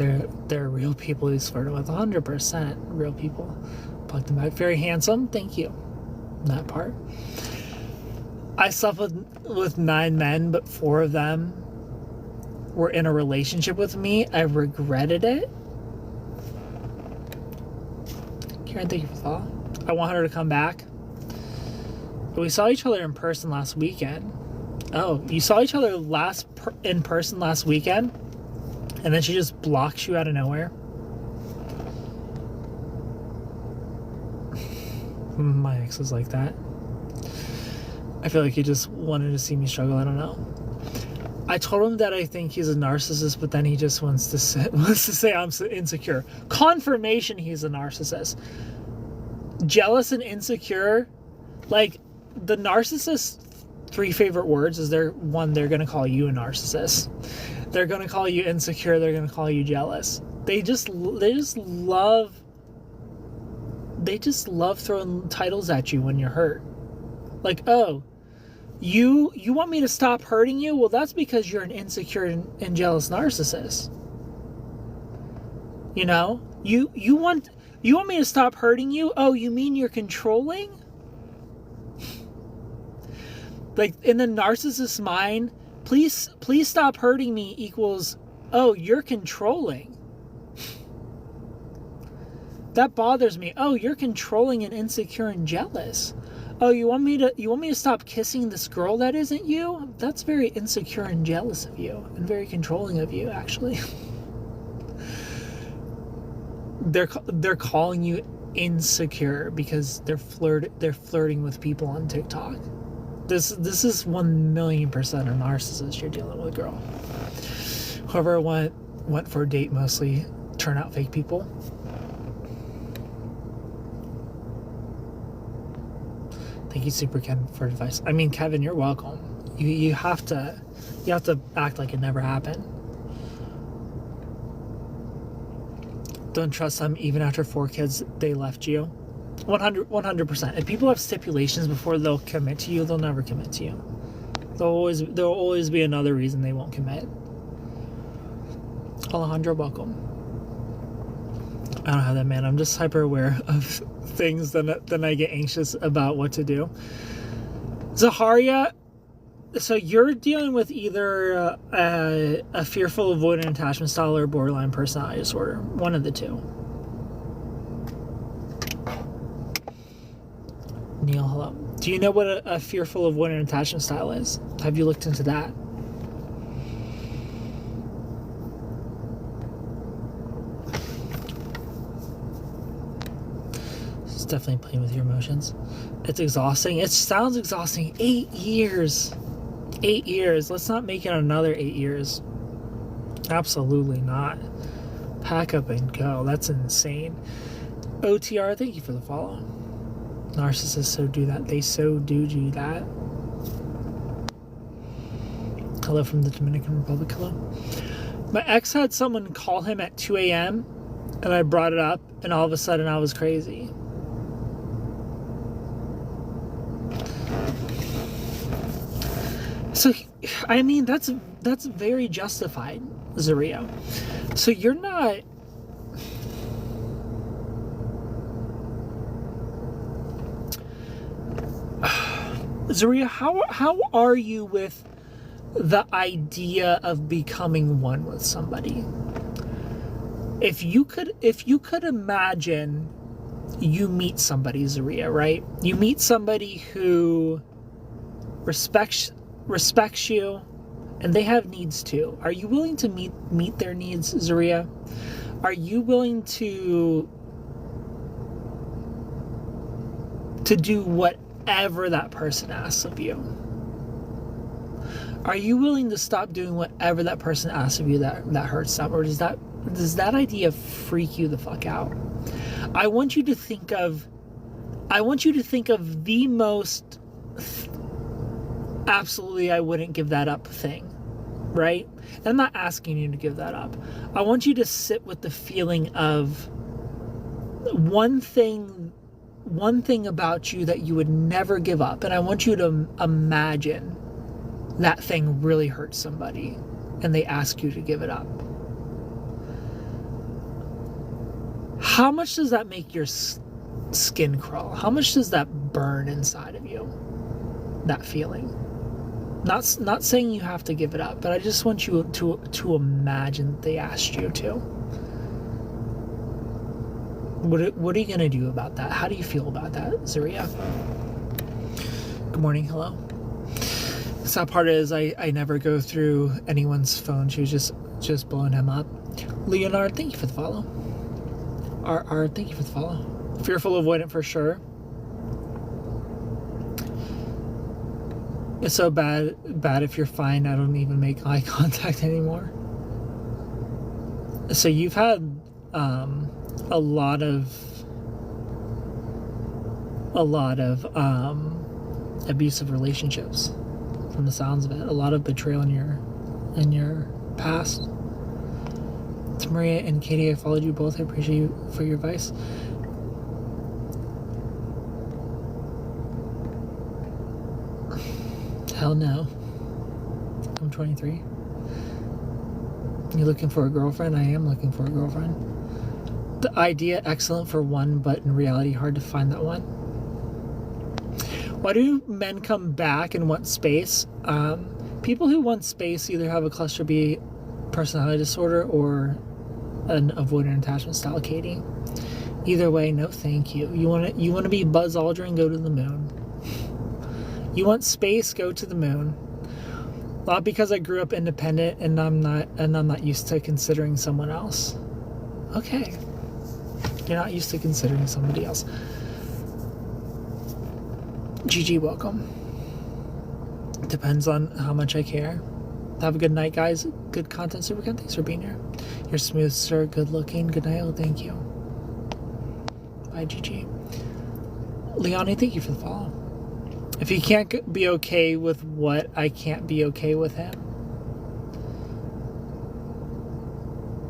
Speaker 1: They're real people he's flirting with. 100% real people. Plugged them back. Very handsome. Thank you. That part. I slept with 9 men, but 4 of them were in a relationship with me. I regretted it. Karen, thank you for the follow. I want her to come back. But we saw each other in person last weekend. Oh, you saw each other in person last weekend? And then she just blocks you out of nowhere? My ex is like that. I feel like he just wanted to see me struggle. I don't know. I told him that I think he's a narcissist, but then he just wants to say I'm insecure. Confirmation he's a narcissist. Jealous and insecure. Like, the narcissist's 3 favorite words is they're going to call you a narcissist. They're going to call you insecure. They're going to call you jealous. They just love throwing titles at you when you're hurt. Like, oh, you want me to stop hurting you? Well, that's because you're an insecure and jealous narcissist. You know? You want me to stop hurting you? Oh, you mean you're controlling? Like, in the narcissist's mind, please stop hurting me equals, oh, you're controlling. That bothers me. Oh, you're controlling and insecure and jealous. Oh, you want me to stop kissing this girl that isn't you? That's very insecure and jealous of you, and very controlling of you, actually. They're calling you insecure because they're flirting with people on TikTok. This is 1,000,000% a narcissist you're dealing with, girl. Whoever went for a date mostly turn out fake people. Thank you, Super Ken, for advice. I mean, Kevin, you're welcome. You have to act like it never happened. Don't trust them even after 4 kids they left you. 100%. If people have stipulations before they'll commit to you, they'll never commit to you. There'll always be another reason they won't commit. Alejandro, welcome. I don't have that, man. I'm just hyper aware of things, then I get anxious about what to do. Zaharia, so you're dealing with either a fearful avoidant attachment style or borderline personality disorder. One of the two. Neil, hello. Do you know what a fearful avoidant attachment style is? Have you looked into that? It's definitely playing with your emotions. It's exhausting. It sounds exhausting. 8 years. 8 years. Let's not make it another 8 years. Absolutely not. Pack up and go. That's insane. OTR, thank you for the follow. Narcissists so do that. They so do that. Hello from the Dominican Republic. Hello. My ex had someone call him at 2 a.m. and I brought it up, and all of a sudden I was crazy. So, I mean, that's very justified, Zaria. So you're not... Zaria, how are you with the idea of becoming one with somebody? If you could imagine you meet somebody, Zaria, right? You meet somebody who respects respects you, and they have needs too. Are you willing to meet their needs, Zaria? Are you willing to do whatever that person asks of you? Are you willing to stop doing whatever that person asks of you that hurts them? Or does that idea freak you the fuck out? I want you to think of the most absolutely I wouldn't give that up thing, right? I'm not asking you to give that up. I want you to sit with the feeling of one thing about you that you would never give up. And I want you to imagine that thing really hurts somebody and they ask you to give it up. How much does that make your skin crawl? How much does that burn inside of you? That feeling. Not saying you have to give it up, but I just want you to imagine that they asked you to. What are you going to do about that? How do you feel about that, Zaria? Good morning, hello. The sad part is I never go through anyone's phone. She was just blowing him up. Leonard, thank you for the follow. R, thank you for the follow. Fearful avoidant for sure. It's so bad if you're fine, I don't even make eye contact anymore. So you've had a lot of abusive relationships from the sounds of it. A lot of betrayal in your past. To Maria and Katie, I followed you both. I appreciate you for your advice. Hell no. I'm 23. You looking for a girlfriend? I am looking for a girlfriend. The idea excellent for one, but in reality hard to find that one. Why do men come back and want space? People who want space either have a cluster B personality disorder or an avoidant attachment style, Katie. Either way, no thank you. You want to be Buzz Aldrin? Go to the moon. You want space? Go to the moon. Not because I grew up independent and I'm not used to considering someone else. Okay. You're not used to considering somebody else. GG, welcome. Depends on how much I care. Have a good night, guys. Good content, super good. Thanks for being here. You're smooth, sir. Good looking. Good night. Oh, thank you. Bye, GG. Leonie, thank you for the follow. If he can't be okay with what, I can't be okay with him.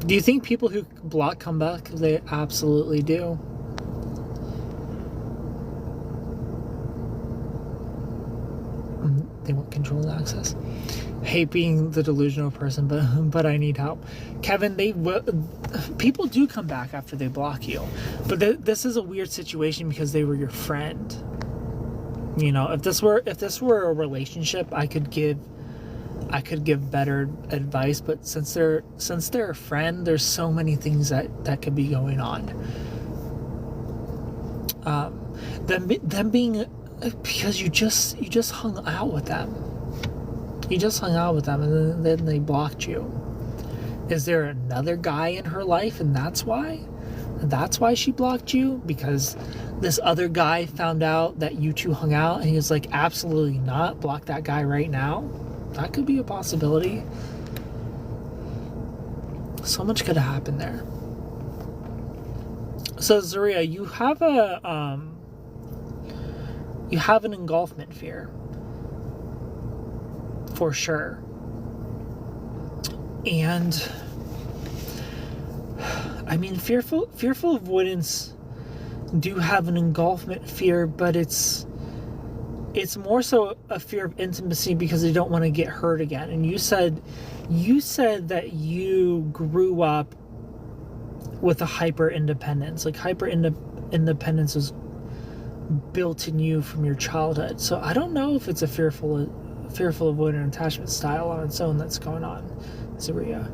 Speaker 1: Do you think people who block come back? They absolutely do. They want control and access. Hate being the delusional person, but I need help. Kevin, people do come back after they block you, but this is a weird situation because they were your friend. You know, if this were a relationship, I could give better advice, but since they're a friend, there's so many things that could be going on. Them being, because you just hung out with them. You just hung out with them and then they blocked you. Is there another guy in her life and that's why? That's why she blocked you? Because this other guy found out that you two hung out and he was like, absolutely not, block that guy right now? That could be a possibility. So much could have happened there. So Zaria, you have an engulfment fear. For sure. And I mean, fearful avoidance do have an engulfment fear, but it's more so a fear of intimacy because they don't want to get hurt again. And you said that you grew up with a hyper independence. Like hyper independence was built in you from your childhood. So I don't know if it's a fearful avoidant attachment style on its own that's going on, Zaria.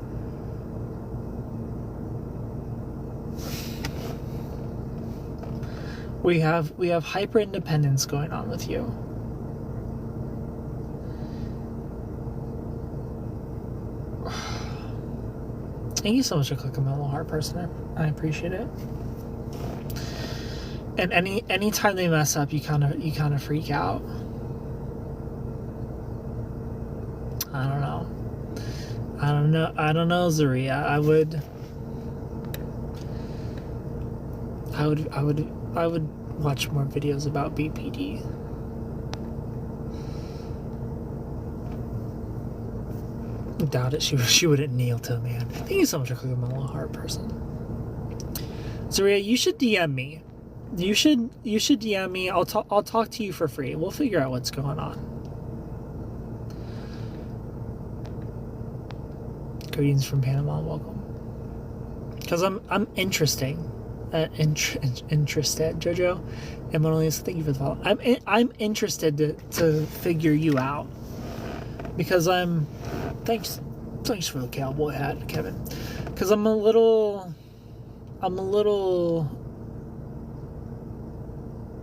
Speaker 1: We have hyper independence going on with you. Thank you so much for clicking my little heart, person. I appreciate it. And any time they mess up, you kind of freak out. I don't know, Zaria. I would watch more videos about BPD. Doubt it. She wouldn't kneel to a man. Thank you so much for clicking my little heart, person. Zaria, you should DM me. You should DM me. I'll talk to you for free. We'll figure out what's going on. Greetings from Panama. Welcome. Because I'm interested. Jojo and Monalisa, thank you for the follow. I'm interested to figure you out, because thanks for the cowboy hat, Kevin. Because I'm a little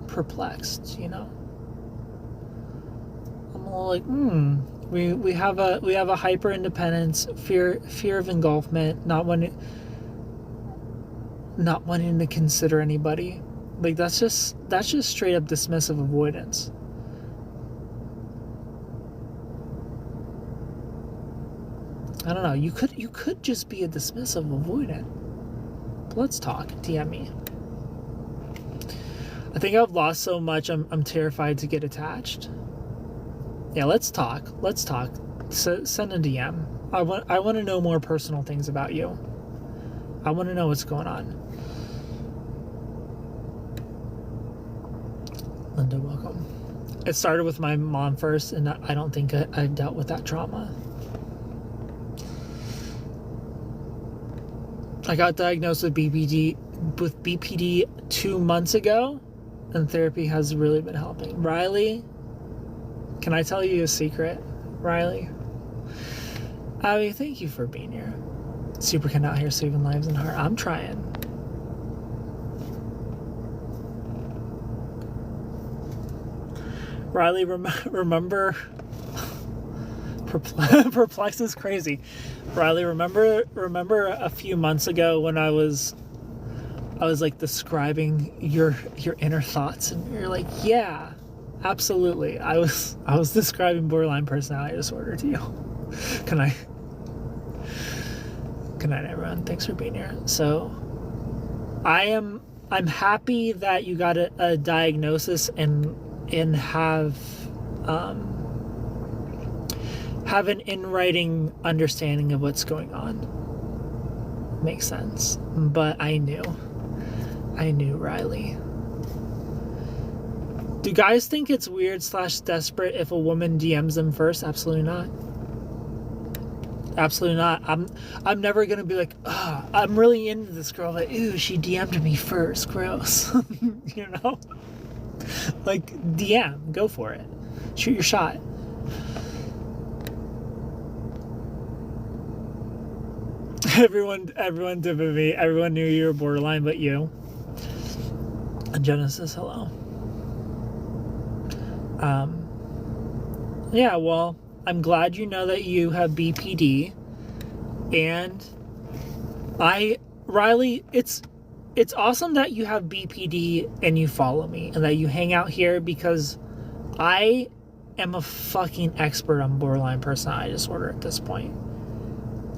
Speaker 1: perplexed, you know. I'm a little like, we have a hyper independence, fear of engulfment, not wanting to consider anybody. Like that's just straight up dismissive avoidance. I don't know. You could just be a dismissive avoidant. But let's talk. DM me. I think I've lost so much. I'm terrified to get attached. Yeah, let's talk. Send a DM. I want to know more personal things about you. I want to know what's going on. Linda, welcome. It started with my mom first, and I don't think I dealt with that trauma. I got diagnosed with BPD 2 months ago, and therapy has really been helping. Riley, can I tell you a secret? Riley, Abby, thank you for being here. Super Ken out here saving lives and heart. I'm trying. Riley, remember Perplex is crazy. Riley, remember a few months ago when I was like describing your inner thoughts, and you're like, yeah, absolutely. I was describing borderline personality disorder to you. Good night, everyone. Thanks for being here. So I'm happy that you got a diagnosis and have an in-writing understanding of what's going on. Makes sense. But I knew, Riley. Do guys think it's weird / desperate if a woman DMs them first? Absolutely not. Absolutely not. I'm never gonna be like, I'm really into this girl, but ooh, she DM'd me first. Gross. You know? Like, DM, go for it. Shoot your shot. Everyone did with me. Everyone knew you were borderline but you. Genesis, hello. Yeah, well, I'm glad you know that you have BPD. And Riley, it's awesome that you have BPD and you follow me and that you hang out here, because I am a fucking expert on borderline personality disorder at this point.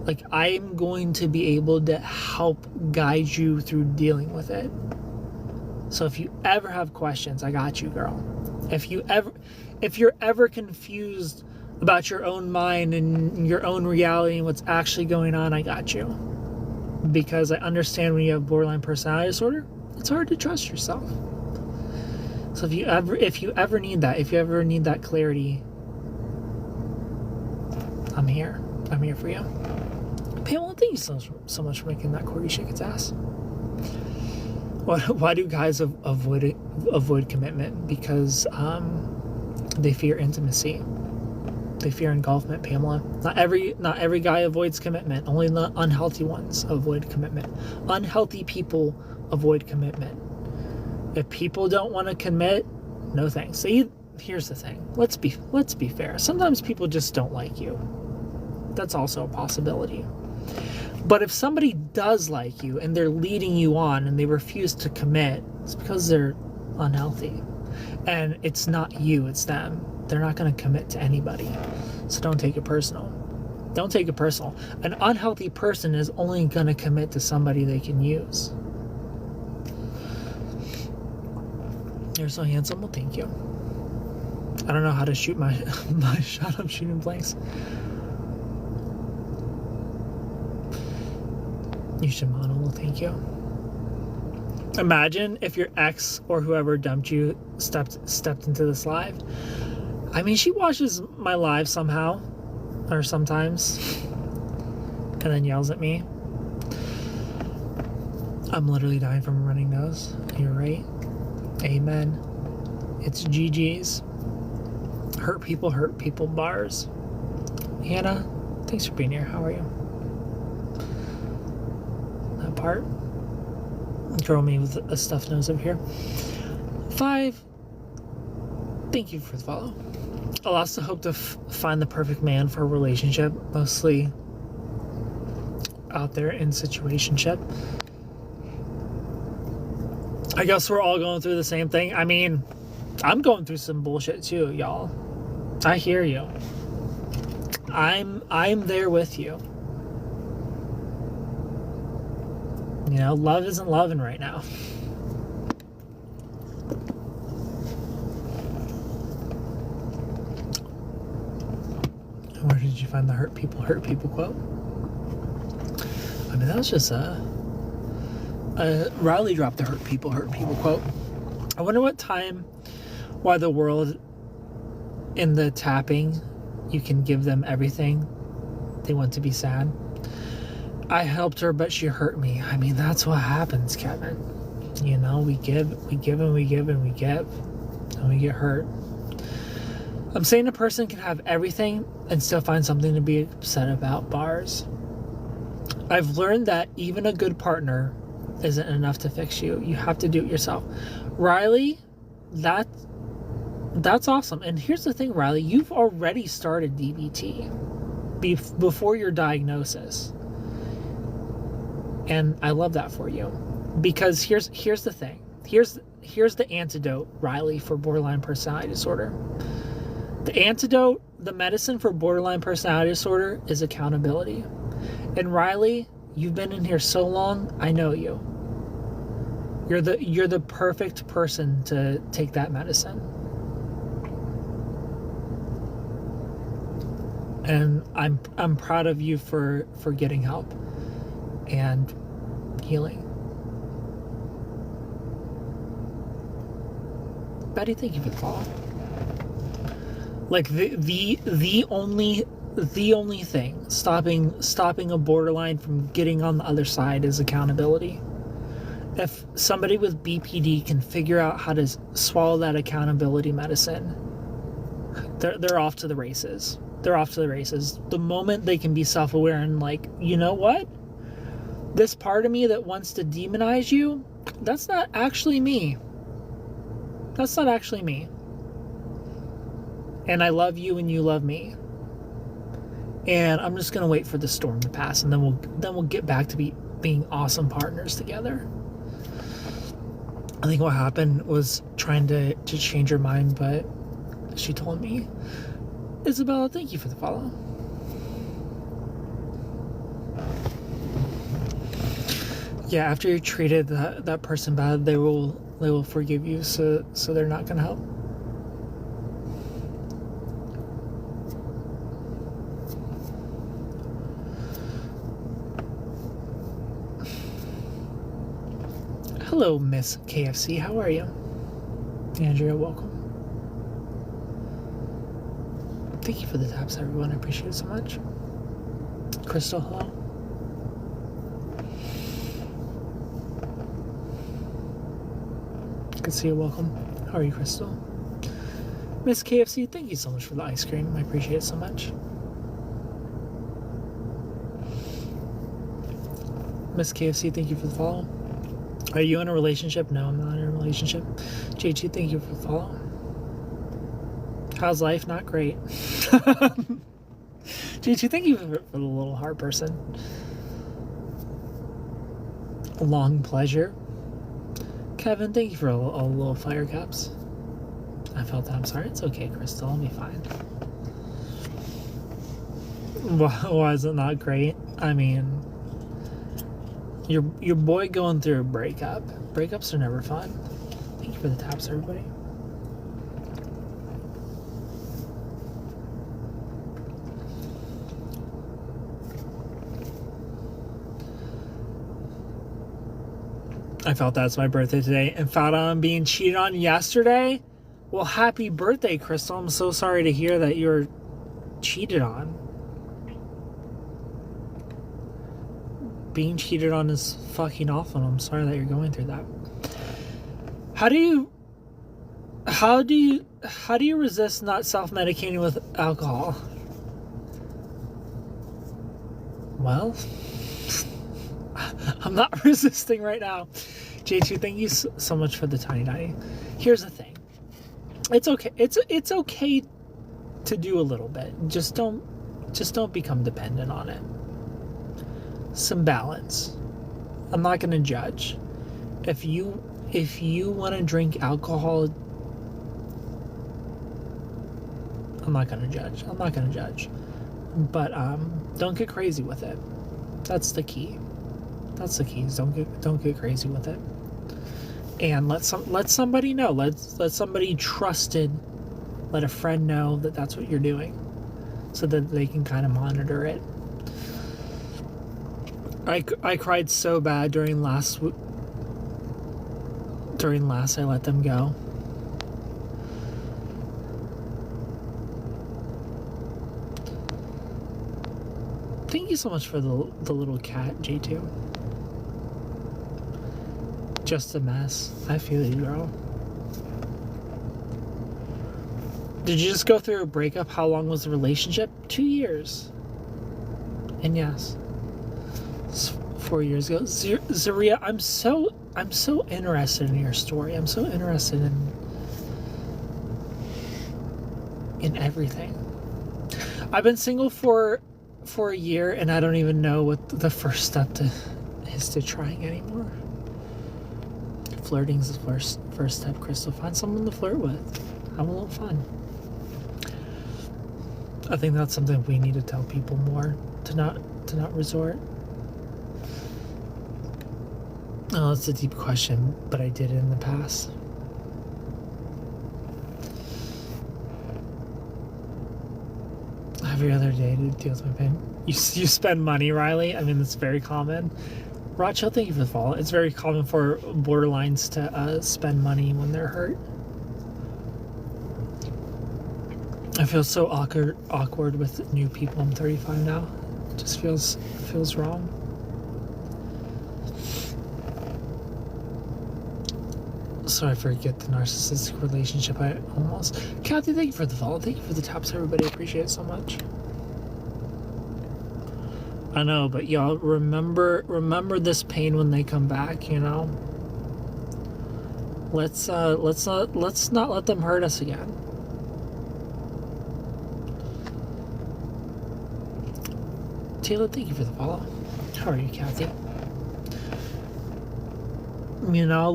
Speaker 1: Like, I'm going to be able to help guide you through dealing with it. So if you ever have questions, I got you, girl. If you're ever confused about your own mind and your own reality and what's actually going on, I got you. Because I understand when you have borderline personality disorder, it's hard to trust yourself. So if you ever need that clarity, I'm here. I'm here for you. Pamela, thank you so much for making that corgi shake its ass. Why do guys avoid commitment? Because they fear intimacy. They fear engulfment, Pamela. Not every guy avoids commitment. Only the unhealthy ones avoid commitment. Unhealthy people avoid commitment. If people don't want to commit, no thanks. See, here's the thing. Let's be fair. Sometimes people just don't like you. That's also a possibility. But if somebody does like you and they're leading you on and they refuse to commit, it's because they're unhealthy. And it's not you, it's them. They're not going to commit to anybody. So don't take it personal. Don't take it personal. An unhealthy person is only going to commit to somebody they can use. You're so handsome. Well, thank you. I don't know how to shoot my shot. I'm shooting blanks. You should model. Well, thank you. Imagine if your ex or whoever dumped you stepped into this live. I mean, she watches my live somehow, or sometimes, and then yells at me. I'm literally dying from a running nose. You're right. Amen. It's GG's. Hurt people bars. Hannah, thanks for being here. How are you? That part. Girl me with a stuffed nose over here. 5. Thank you for the follow. I'll also hope to find the perfect man for a relationship, mostly out there in situationship. I guess we're all going through the same thing. I mean, I'm going through some bullshit too, y'all. I hear you. I'm there with you. You know, love isn't loving right now. Where did you find the hurt people quote? I mean, that was just Riley dropped the hurt people quote. I wonder why the world in the tapping, you can give them everything. They want to be sad. I helped her, but she hurt me. I mean, that's what happens, Kevin. You know, we give and we give, and we get hurt. I'm saying a person can have everything and still find something to be upset about. Bars. I've learned that even a good partner isn't enough to fix you. You have to do it yourself. Riley, that's awesome. And here's the thing, Riley, you've already started DBT before your diagnosis. And I love that for you. Because here's the thing. Here's the antidote, Riley, for borderline personality disorder. The antidote, the medicine for borderline personality disorder is accountability. And Riley, you've been in here so long, I know you. You're the perfect person to take that medicine. And I'm proud of you for getting help and healing. Betty, thank you for the follow. Like the only thing stopping a borderline from getting on the other side is accountability. If somebody with BPD can figure out how to swallow that accountability medicine, they're off to the races. They're off to the races. The moment they can be self-aware and like, you know what? This part of me that wants to demonize you, that's not actually me. That's not actually me. And I love you and you love me. And I'm just gonna wait for the storm to pass, and then we'll get back to being awesome partners together. I think what happened was trying to change her mind, but she told me, Isabella, thank you for the follow. Yeah, after you treated that person bad, they will forgive you, so they're not gonna help. Hello, Miss KFC. How are you? Andrea, welcome. Thank you for the taps, everyone. I appreciate it so much. Crystal, hello. Good to see you. Welcome. How are you, Crystal? Miss KFC, thank you so much for the ice cream. I appreciate it so much. Miss KFC, thank you for the follow. Are you in a relationship? No, I'm not in a relationship. JG, thank you for the follow. How's life? Not great. JG, thank you for the little heart person. long pleasure. Kevin, thank you for a little fire caps. I felt that. I'm sorry. It's okay, Crystal. I'll be fine. Why is it not great? I mean, your boy going through a breakup. Breakups are never fun. Thank you for the taps, everybody. I felt that's my birthday today and found out I'm being cheated on yesterday. Well, happy birthday, Crystal. I'm so sorry to hear that you're cheated on. Being cheated on is fucking awful. I'm sorry that you're going through that. How do you resist not self-medicating with alcohol? Well, I'm not resisting right now. J2, thank you so much for the tiny tiny. Here's the thing. It's okay. It's okay to do a little bit. Just don't become dependent on it. Some balance. I'm not going to judge. If you want to drink alcohol, I'm not going to judge. But don't get crazy with it. That's the key. Is don't get crazy with it. And let somebody know. Let somebody trusted, let a friend know that that's what you're doing, so that they can kind of monitor it. I cried so bad during last I let them go. Thank you so much for the little cat, J2. Just a mess. I feel you, girl. Did you just go through a breakup? How long was the relationship? 2 years. And yes, 4 years ago. Zaria, I'm so interested in your story. I'm so interested in everything. I've been single for a year, and I don't even know what the first step is to trying anymore. Flirting is the first step, Crystal. Find someone to flirt with. Have a little fun. I think that's something we need to tell people more, to not resort. Oh, it's a deep question, but I did it in the past. Every other day to deal with my pain. You spend money, Riley? I mean, it's very common. Rochelle, thank you for the follow. It's very common for borderlines to spend money when they're hurt. I feel so awkward with new people. I'm 35 now. It just feels wrong. So I forget the narcissistic relationship. I almost. Kathy, thank you for the follow. Thank you for the taps, everybody. I appreciate it so much. I know, but y'all remember this pain when they come back, you know? Let's not let them hurt us again. Taylor, thank you for the follow. How are you, Kathy? You know,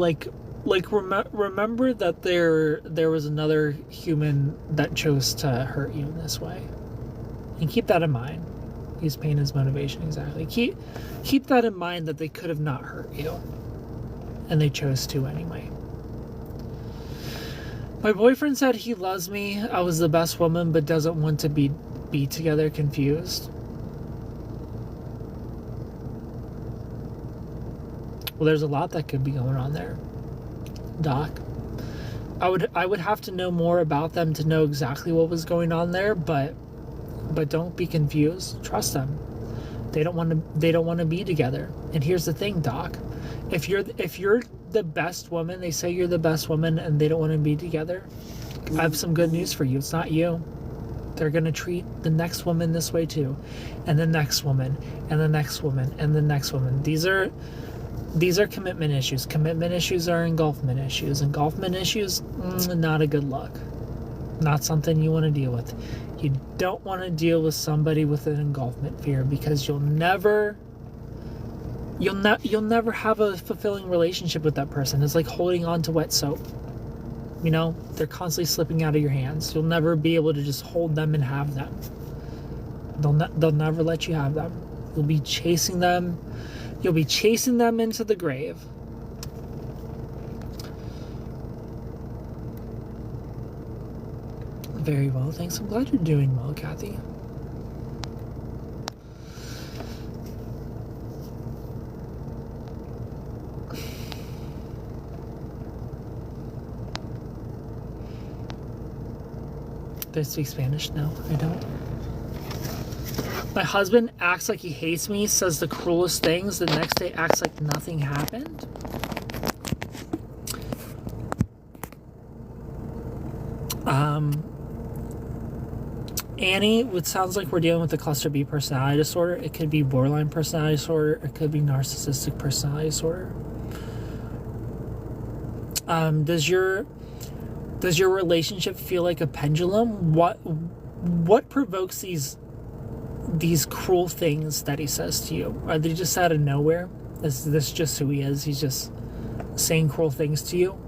Speaker 1: remember that there was another human that chose to hurt you in this way. And keep that in mind. Use pain as motivation, exactly. Keep that in mind, that they could have not hurt you. And they chose to anyway. My boyfriend said he loves me. I was the best woman, but doesn't want to be together. Confused. Well, there's a lot that could be going on there, Doc. I would have to know more about them to know exactly what was going on there, but don't be confused. Trust them. They don't want to be together. And here's the thing, Doc. If you're the best woman, they say you're the best woman, and they don't want to be together, I have some good news for you. It's not you. They're going to treat the next woman this way too, and the next woman, and the next woman, and the next woman. These are commitment issues. Commitment issues are engulfment issues. Engulfment issues, not a good look. Not something you want to deal with. You don't want to deal with somebody with an engulfment fear, because you'll never you'll never have a fulfilling relationship with that person. It's like holding on to wet soap. You know, they're constantly slipping out of your hands. You'll never be able to just hold them and have them. They'll never let you have them. You'll be chasing them. You'll be chasing them into the grave. Very well, thanks. I'm glad you're doing well, Kathy. Do I speak Spanish? No, I don't. My husband acts like he hates me, says the cruelest things, the next day acts like nothing happened. Annie, it sounds like we're dealing with the cluster B personality disorder. It could be borderline personality disorder. It could be narcissistic personality disorder. Does your relationship feel like a pendulum? What provokes these cruel things that he says to you? Are they just out of nowhere? Is this just who he is? He's just saying cruel things to you?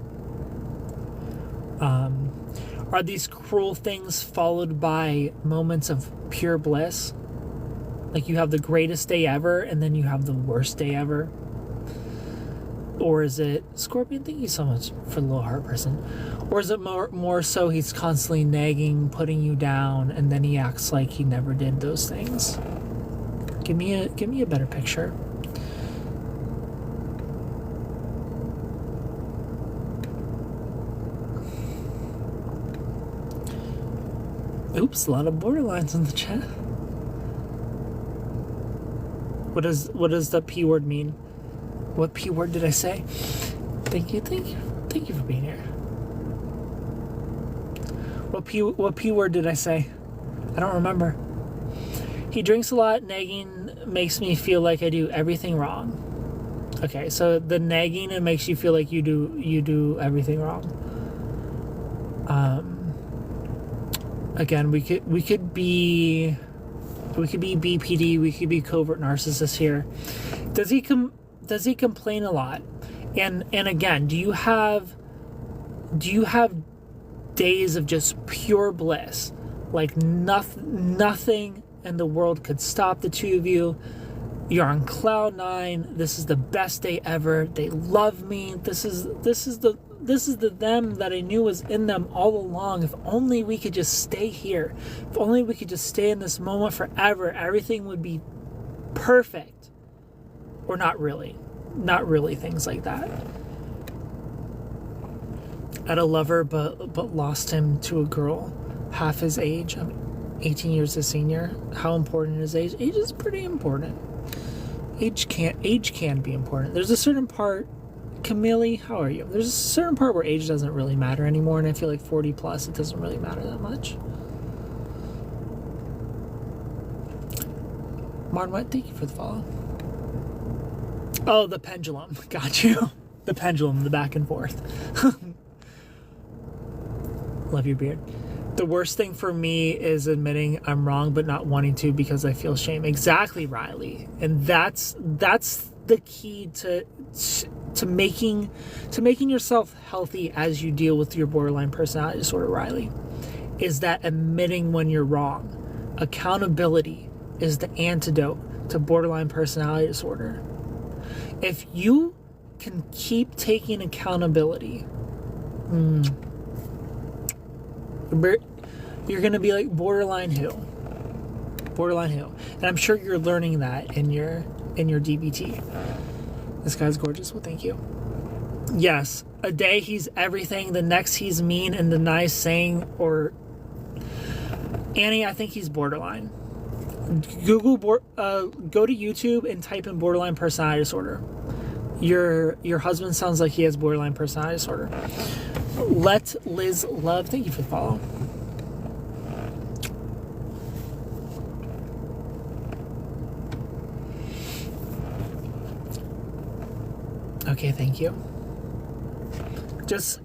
Speaker 1: Are these cruel things followed by moments of pure bliss? Like you have the greatest day ever and then you have the worst day ever? Or is it, Scorpion, thank you so much for the little heart person. Or is it more so he's constantly nagging, putting you down, and then he acts like he never did those things? Give me a better picture. Oops, a lot of borderlines in the chat. What does the P word mean? What P word did I say? Thank you for being here. What P word did I say? I don't remember. He drinks a lot. Nagging makes me feel like I do everything wrong. Okay, so the nagging, it makes you feel like you do everything wrong. Again, we could be BPD. We could be covert narcissist here. Does he complain a lot? And again, do you have days of just pure bliss, like nothing in the world could stop the two of you? You're on cloud 9. This is the best day ever. They love me. This is the them that I knew was in them all along. If only we could just stay here. If only we could just stay in this moment forever, everything would be perfect. Or not really, things like that. I had a lover, but lost him to a girl half his age. I'm 18 years his senior. How important is age? Age is pretty important. Age can be important. There's a certain part. Camille, how are you? There's a certain part where age doesn't really matter anymore, and I feel like 40 plus, it doesn't really matter that much. Martin, thank you for the follow. Oh, the pendulum. Got you. The pendulum, the back and forth. Love your beard. The worst thing for me is admitting I'm wrong, but not wanting to because I feel shame. Exactly, Riley. And that's the key to making yourself healthy as you deal with your borderline personality disorder, Riley, is that admitting when you're wrong. Accountability is the antidote to borderline personality disorder. If you can keep taking accountability, you're going to be like borderline who? And I'm sure you're learning that in your DBT. This guy's gorgeous. Well, thank you. Yes, a day he's everything, the next he's mean and denies saying, or Annie, I think he's borderline. Go to YouTube and type in borderline personality disorder. Your husband sounds like he has borderline personality disorder. Let Liz love. Thank you for the follow. Okay, thank you. Just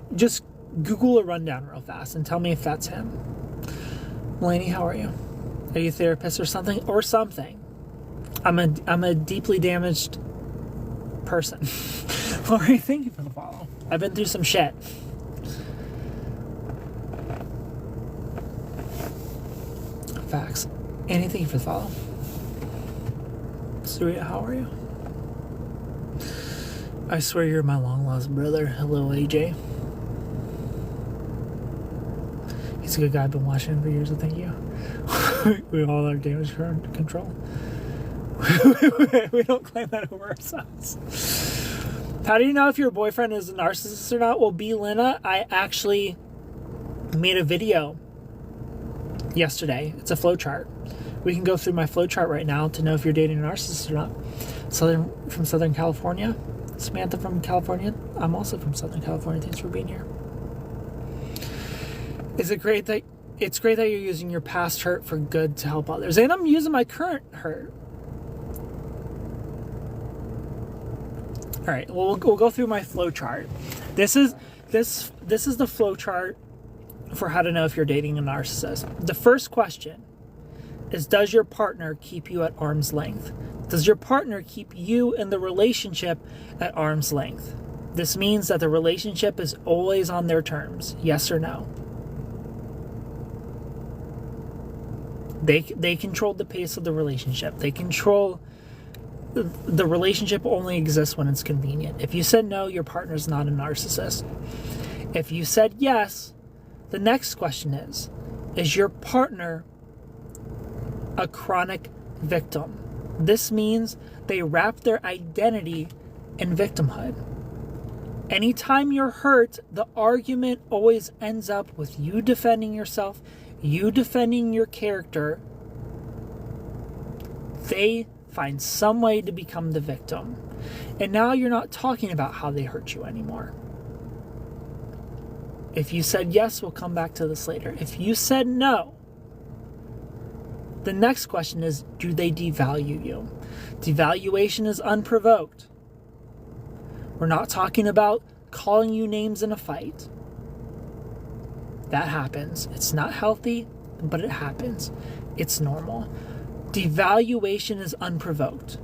Speaker 1: Google a rundown real fast and tell me if that's him. Melanie, how are you? Are you a therapist or something? I'm a deeply damaged person. Lori, thank you for the follow. I've been through some shit. Facts. Annie, thank you for the follow. Surya, how are you? I swear you're my long lost brother. Hello, AJ. He's a good guy. I've been watching him for years, so thank you. We all are damage control. We don't claim that over ourselves. How do you know if your boyfriend is a narcissist or not? Well, B. Lena, I actually made a video yesterday. It's a flowchart. We can go through my flowchart right now to know if you're dating a narcissist or not. From Southern California. Samantha from California. I'm also from Southern California. Thanks for being here. It's great that you're using your past hurt for good to help others. And I'm using my current hurt. All right, well, we'll go through my flowchart. This is the flowchart for how to know if you're dating a narcissist. The first question is, does your partner keep you at arm's length? Does your partner keep you in the relationship at arm's length? This means that the relationship is always on their terms, yes or no? They control the pace of the relationship. They control the relationship only exists when it's convenient. If you said no, your partner's not a narcissist. If you said yes, the next question is your partner a chronic victim? This means they wrap their identity in victimhood. Anytime you're hurt, the argument always ends up with you defending yourself, you defending your character. They find some way to become the victim. And now you're not talking about how they hurt you anymore. If you said yes, we'll come back to this later. If you said no, the next question is, do they devalue you? Devaluation is unprovoked. We're not talking about calling you names in a fight. That happens. It's not healthy, but it happens. It's normal. Devaluation is unprovoked.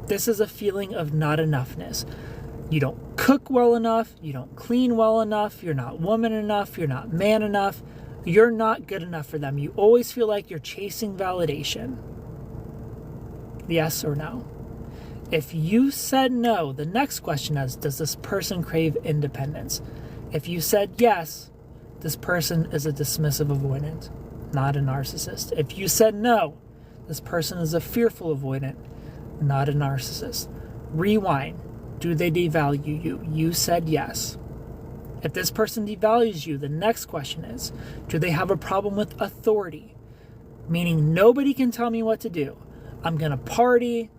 Speaker 1: This is a feeling of not enoughness. You don't cook well enough. You don't clean well enough. You're not woman enough. You're not man enough. You're not good enough for them. You always feel like you're chasing validation. Yes or no? If you said no, the next question is, does this person crave independence? If you said yes, this person is a dismissive avoidant, not a narcissist. If you said no, this person is a fearful avoidant, not a narcissist. Rewind. Do they devalue you? You said yes. If this person devalues you, the next question is, do they have a problem with authority? Meaning nobody can tell me what to do. I'm going to party.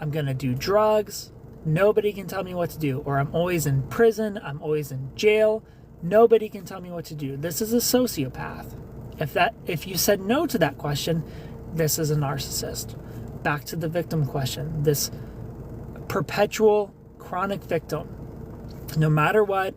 Speaker 1: I'm going to do drugs. Nobody can tell me what to do. Or I'm always in prison. I'm always in jail. Nobody can tell me what to do. This is a sociopath. If you said no to that question, this is a narcissist. Back to the victim question. This perpetual chronic victim. No matter what,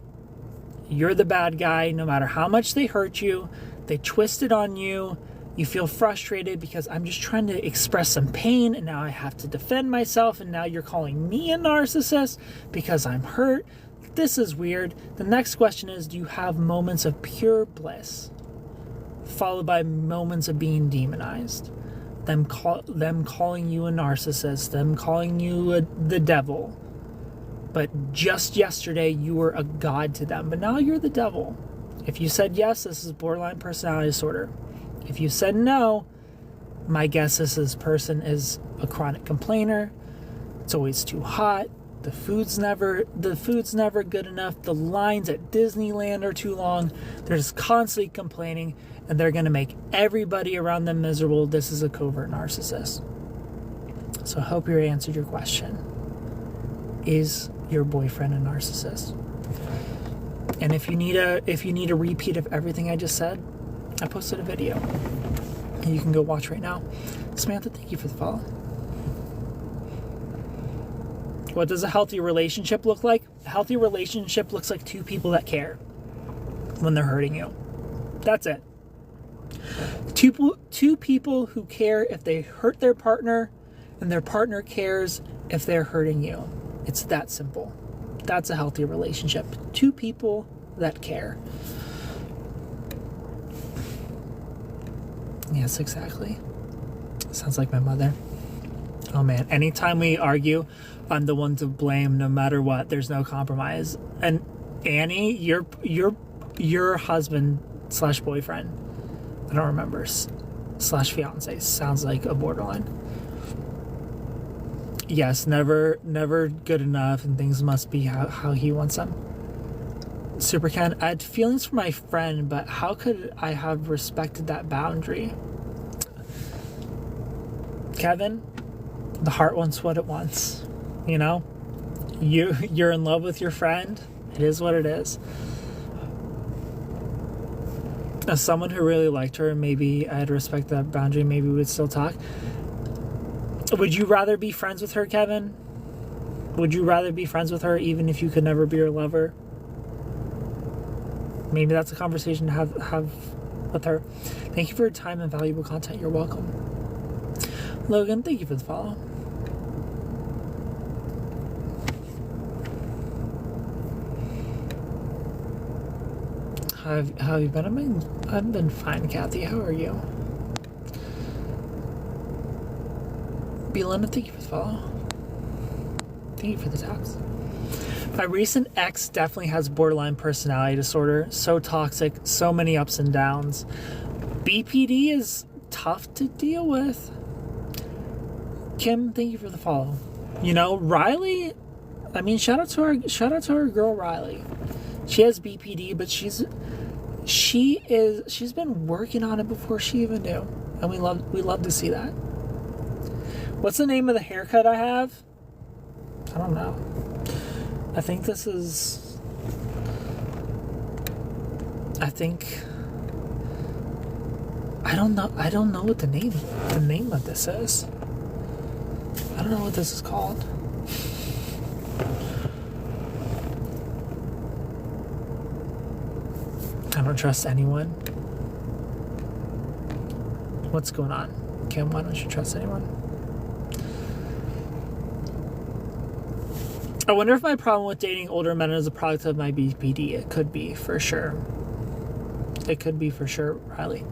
Speaker 1: you're the bad guy. No matter how much they hurt you, they twisted on you. You feel frustrated because I'm just trying to express some pain and now I have to defend myself, and now you're calling me a narcissist because I'm hurt. This is weird. The next question is, do you have moments of pure bliss followed by moments of being demonized? Them calling you a narcissist, them calling you the devil. But just yesterday you were a god to them, but now you're the devil. If you said yes, this is borderline personality disorder. If you said no, my guess is this person is a chronic complainer. It's always too hot. The food's never good enough. The lines at Disneyland are too long. They're just constantly complaining, and they're going to make everybody around them miserable. This is a covert narcissist. So I hope you answered your question. Is your boyfriend a narcissist? And if you need a repeat of everything I just said, I posted a video and you can go watch right now. Samantha, thank you for the follow. What does a healthy relationship look like? A healthy relationship looks like two people that care when they're hurting you. That's it. Two people who care if they hurt their partner, and their partner cares if they're hurting you. It's that simple. That's a healthy relationship. Two people that care. Yes, exactly. Sounds like my mother. Oh man, anytime we argue, I'm the one to blame no matter what. There's no compromise. And Annie, your husband / boyfriend, I don't remember, / fiance, sounds like a borderline. Yes, never good enough, and things must be how he wants them. Super Ken, I had feelings for my friend, but how could I have respected that boundary? Kevin, the heart wants what it wants. You know? You're in love with your friend. It is what it is. As someone who really liked her, maybe I'd respect that boundary, maybe we'd still talk. Would you rather be friends with her, Kevin? Would you rather be friends with her even if you could never be her lover? Maybe that's a conversation to have with her. Thank you for your time and valuable content. You're welcome. Logan, thank you for the follow. How have you been? I've been fine, Kathy. How are you? Belinda, thank you for the follow. Thank you for the taps. My recent ex definitely has borderline personality disorder. So toxic, so many ups and downs. BPD is tough to deal with. Kim, thank you for the follow. You know, Riley, I mean, shout out to our girl Riley. She has BPD, but she's been working on it before she even knew. And we love to see that. What's the name of the haircut I have? I don't know. I think this is... I don't know what the name of this is. I don't know what this is called. I don't trust anyone. What's going on? Kim, why don't you trust anyone? I wonder if my problem with dating older men is a product of my BPD. It could be, for sure. It could be, for sure, Riley.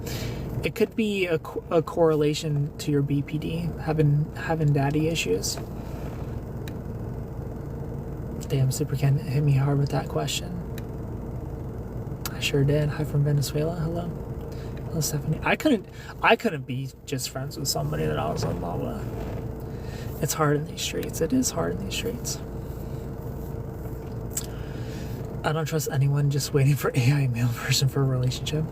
Speaker 1: It could be a correlation to your BPD, having daddy issues. Damn, Super Ken hit me hard with that question. I sure did. Hi from Venezuela. Hello. Hello, Stephanie. I couldn't be just friends with somebody that I was in love with. It's hard in these streets. It is hard in these streets. I don't trust anyone just waiting for AI male version for a relationship.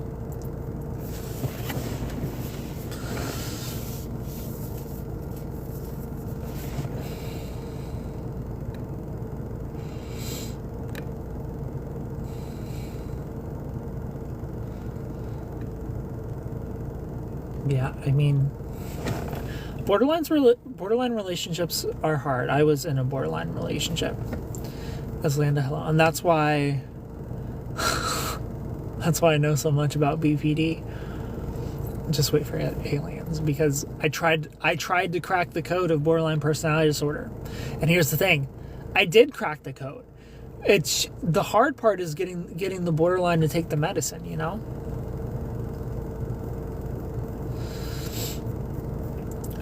Speaker 1: Yeah, I mean, borderline relationships are hard. I was in a borderline relationship. As Landa, hello. And that's why I know so much about BPD. Just wait for aliens, because I tried to crack the code of borderline personality disorder. And here's the thing. I did crack the code. It's the hard part is getting the borderline to take the medicine, you know?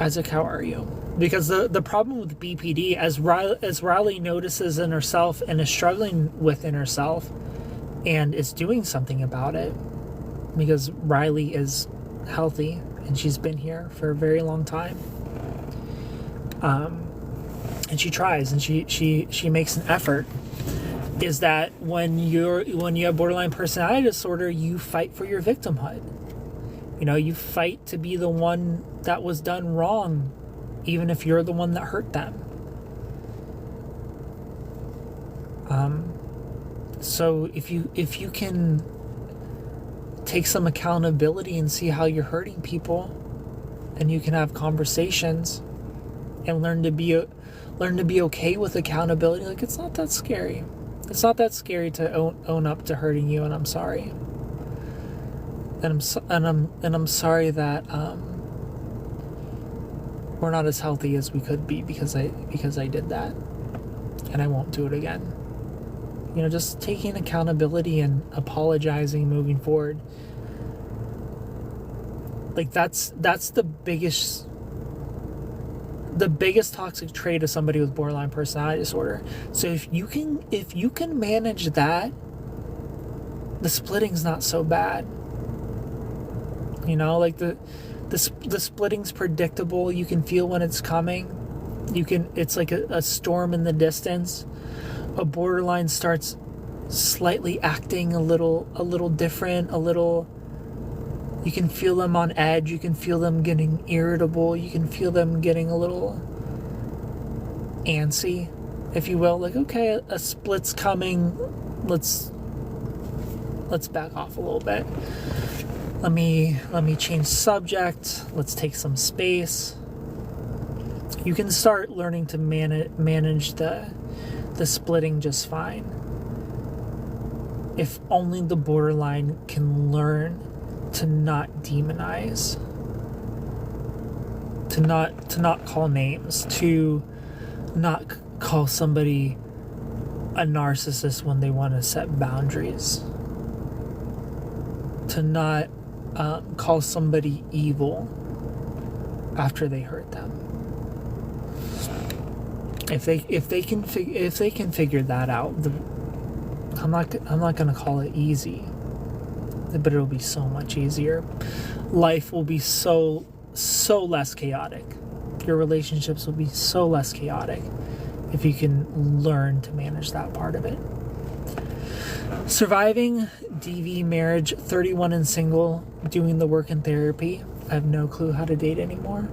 Speaker 1: Isaac, how are you? Because the problem with BPD, as Riley notices in herself and is struggling within herself and is doing something about it, because Riley is healthy and she's been here for a very long time, and she tries and she makes an effort, is that when you have borderline personality disorder, you fight for your victimhood. You know, you fight to be the one that was done wrong, even if you're the one that hurt them. So if you can take some accountability and see how you're hurting people, and you can have conversations and learn to be okay with accountability, like, it's not that scary. It's not that scary to own up to hurting you, and I'm sorry. And I'm sorry that we're not as healthy as we could be because I did that. and I won't do it again. You know, just taking accountability and apologizing, moving forward. Like that's the biggest toxic trait of somebody with borderline personality disorder. So if you can manage that, the splitting's not so bad. You know, like the splitting's predictable. You can feel when it's coming. It's like a storm in the distance. A borderline starts slightly acting a little different, you can feel them on edge, you can feel them getting irritable, you can feel them getting a little antsy, if you will. Like, okay, a split's coming, let's back off a little bit. Let me change subject, let's take some space. You can start learning to manage the splitting just fine. If only the borderline can learn to not demonize, to not call names, to not call somebody a narcissist when they want to set boundaries, to not call somebody evil after they hurt them. If they can figure that out, I'm not gonna call it easy, but it'll be so much easier. Life will be so less chaotic. Your relationships will be so less chaotic if you can learn to manage that part of it. Surviving DV marriage, 31 and single, doing the work in therapy. I have no clue how to date anymore.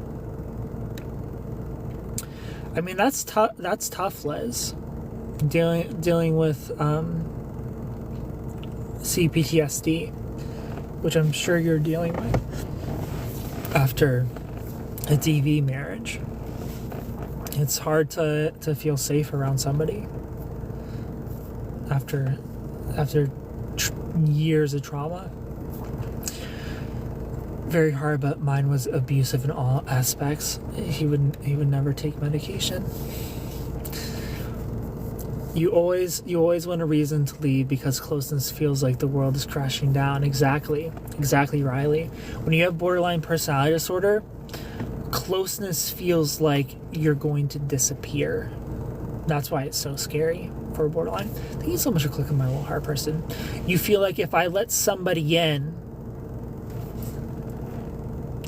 Speaker 1: I mean, that's tough. That's tough, Liz. Dealing with CPTSD, which I'm sure you're dealing with after a DV marriage. It's hard to feel safe around somebody after years of trauma. Very hard, but mine was abusive in all aspects. He would never take medication. You always want a reason to leave because closeness feels like the world is crashing down. Exactly, Riley. When you have borderline personality disorder, closeness feels like you're going to disappear. That's why it's so scary for a borderline. Thank you so much for clicking my little heart person. You feel like if I let somebody in,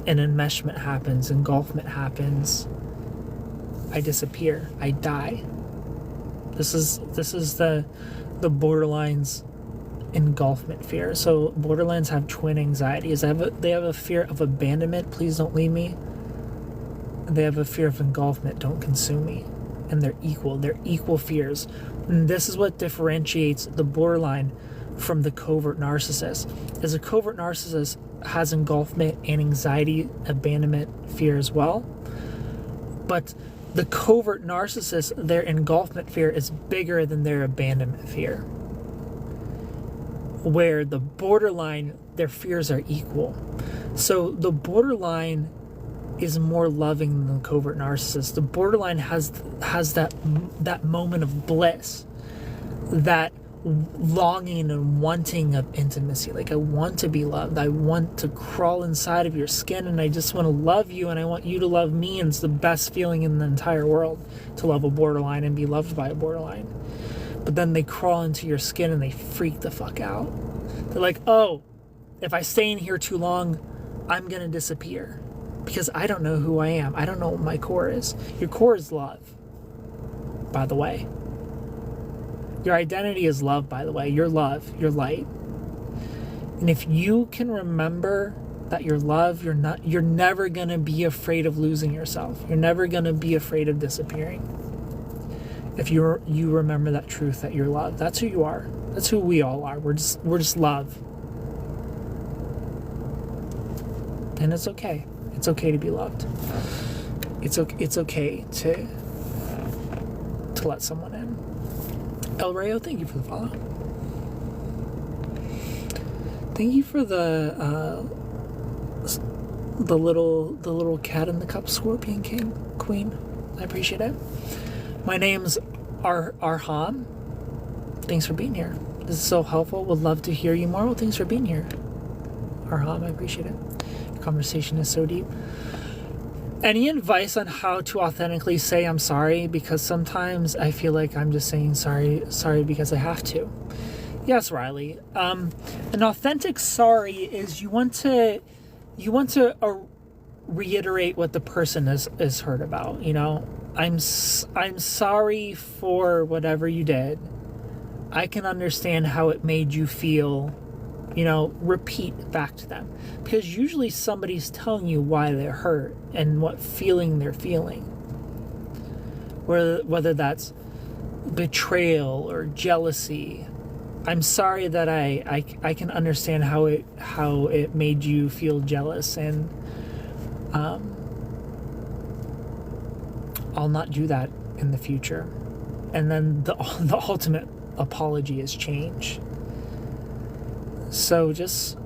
Speaker 1: an enmeshment happens, engulfment happens, I disappear, I die. This is the borderlines engulfment fear. So borderlines have twin anxieties. They have a fear of abandonment, please don't leave me. They have a fear of engulfment, don't consume me. And they're equal fears. And this is what differentiates the borderline from the covert narcissist. As a covert narcissist has engulfment and anxiety, abandonment fear as well. But the covert narcissist, their engulfment fear is bigger than their abandonment fear. Where the borderline, their fears are equal. So the borderline is more loving than the covert narcissist. The borderline has that moment of bliss, that longing and wanting of intimacy. Like, I want to be loved. I want to crawl inside of your skin, and I just want to love you, and I want you to love me. And it's the best feeling in the entire world to love a borderline and be loved by a borderline. But then they crawl into your skin and they freak the fuck out. They're like, oh, if I stay in here too long, I'm gonna disappear because I don't know who I am. I don't know what my core is. Your core is love, by the way. Your identity is love, by the way. You're love. You're light. And if you can remember that you're love, you're never going to be afraid of losing yourself. You're never going to be afraid of disappearing. If you remember that truth, that you're love. That's who you are. That's who we all are. We're just love. And it's okay. It's okay to be loved. It's okay to let someone in. El Rayo, thank you for the follow. Thank you for the little cat in the cup, Scorpion King Queen. I appreciate it. My name's Arham, thanks for being here. This is so helpful. Would love to hear you more. Well, thanks for being here, Arham. I appreciate it. Your conversation is so deep. Any advice on how to authentically say I'm sorry? Because sometimes I feel like I'm just saying sorry because I have to. Yes, Riley. An authentic sorry is you want to reiterate what the person is hurt about. You know, I'm sorry for whatever you did. I can understand how it made you feel. You know, repeat back to them, because usually somebody's telling you why they're hurt and what feeling they're feeling. Whether that's betrayal or jealousy. I'm sorry that I can understand how it made you feel jealous, and I'll not do that in the future. And then the ultimate apology is change. So just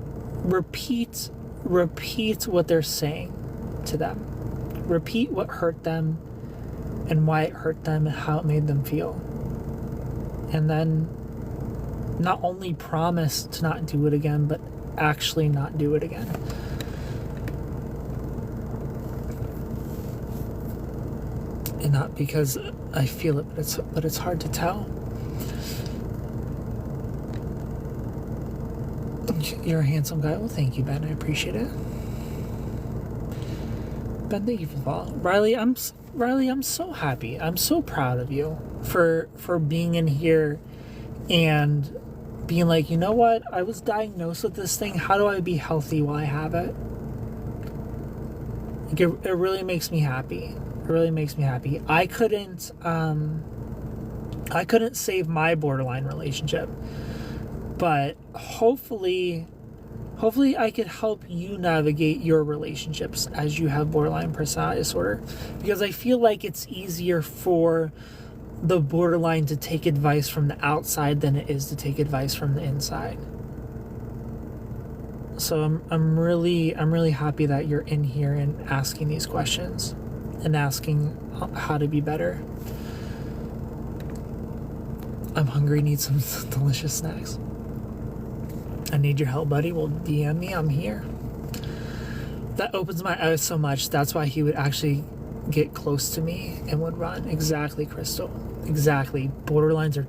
Speaker 1: repeat what they're saying to them. Repeat what hurt them and why it hurt them and how it made them feel. And then not only promise to not do it again, but actually not do it again. And not because I feel it, but it's hard to tell. You're a handsome guy. Well, thank you, Ben. I appreciate it. Ben, thank you for following. Riley, I'm so happy. I'm so proud of you for being in here and being like, you know what? I was diagnosed with this thing. How do I be healthy while I have it? Like, it really makes me happy. It really makes me happy. I couldn't save my borderline relationship. But hopefully I could help you navigate your relationships as you have borderline personality disorder. Because I feel like it's easier for the borderline to take advice from the outside than it is to take advice from the inside. So I'm really happy that you're in here and asking these questions and asking how to be better. I'm hungry, need some delicious snacks. I need your help, buddy. Well, DM me. I'm here. That opens my eyes so much. That's why he would actually get close to me and would run. Exactly, Crystal. Exactly. Borderlines are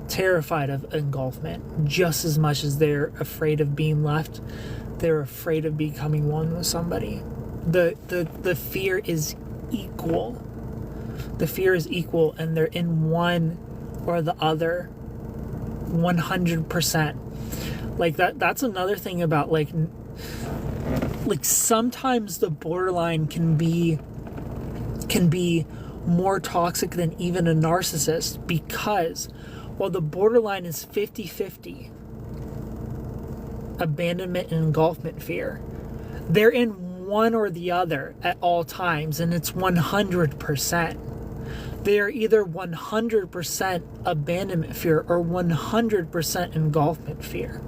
Speaker 1: terrified of engulfment. Just as much as they're afraid of being left, they're afraid of becoming one with somebody. The fear is equal. The fear is equal, and they're in one or the other. 100%. Like that's another thing about like sometimes the borderline can be more toxic than even a narcissist, because while the borderline is 50-50 abandonment and engulfment fear, they're in one or the other at all times, and it's 100%. They are either 100% abandonment fear or 100% engulfment fear.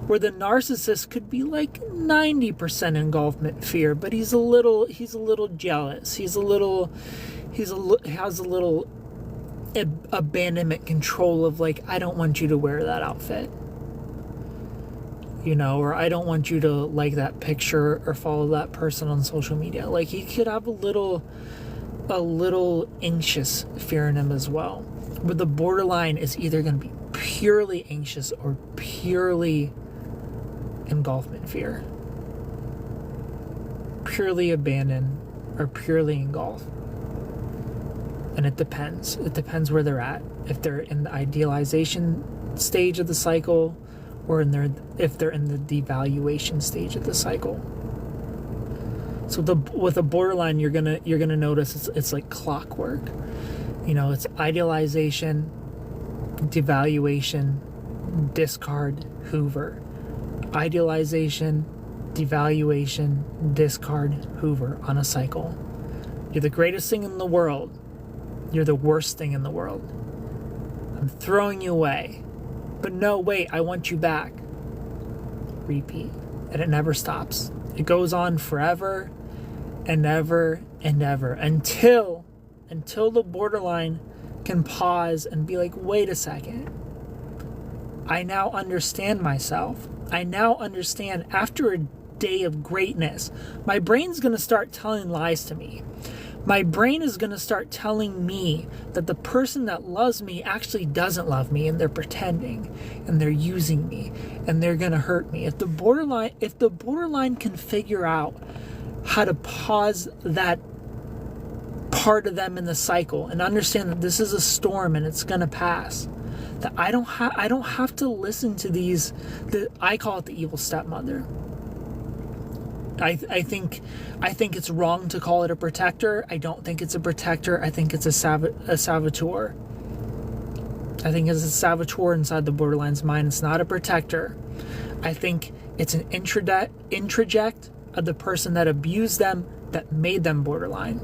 Speaker 1: Where the narcissist could be like 90% engulfment fear, but he's a little jealous. He has a little abandonment control of like, I don't want you to wear that outfit. You know, or I don't want you to like that picture or follow that person on social media. Like, he could have a little anxious fear in him as well. But the borderline is either going to be purely anxious or purely engulfment fear. Purely abandon or purely engulf. And it depends. It depends where they're at. If they're in the idealization stage of the cycle, or if they're in the devaluation stage of the cycle. So with a borderline, you're gonna notice it's like clockwork. You know, it's idealization, devaluation, discard, hoover. Idealization, devaluation, discard, hoover on a cycle. You're the greatest thing in the world. You're the worst thing in the world. I'm throwing you away. But no, wait, I want you back. Repeat. And it never stops. It goes on forever and ever and ever until until the borderline can pause and be like, wait a second. I now understand myself. I now understand after a day of greatness, my brain's going to start telling lies to me. My brain is going to start telling me that the person that loves me actually doesn't love me, and they're pretending and they're using me and they're going to hurt me. If the borderline can figure out how to pause that part of them in the cycle and understand that this is a storm and it's going to pass, that I don't have to listen to these, I call it the evil stepmother. I think it's wrong to call it a protector. I don't think it's a protector. I think it's a saboteur. I think it's a saboteur inside the borderline's mind. It's not a protector. I think it's an introject of the person that abused them, that made them borderline.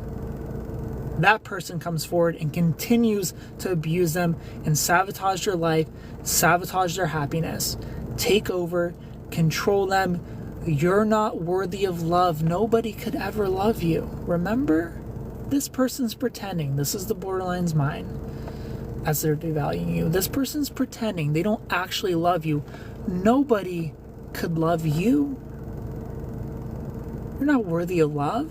Speaker 1: That person comes forward and continues to abuse them and sabotage their life, sabotage their happiness, take over, control them. You're not worthy of love. Nobody could ever love you. Remember? This person's pretending. This is the borderline's mind as they're devaluing you. This person's pretending. They don't actually love you. Nobody could love you. You're not worthy of love.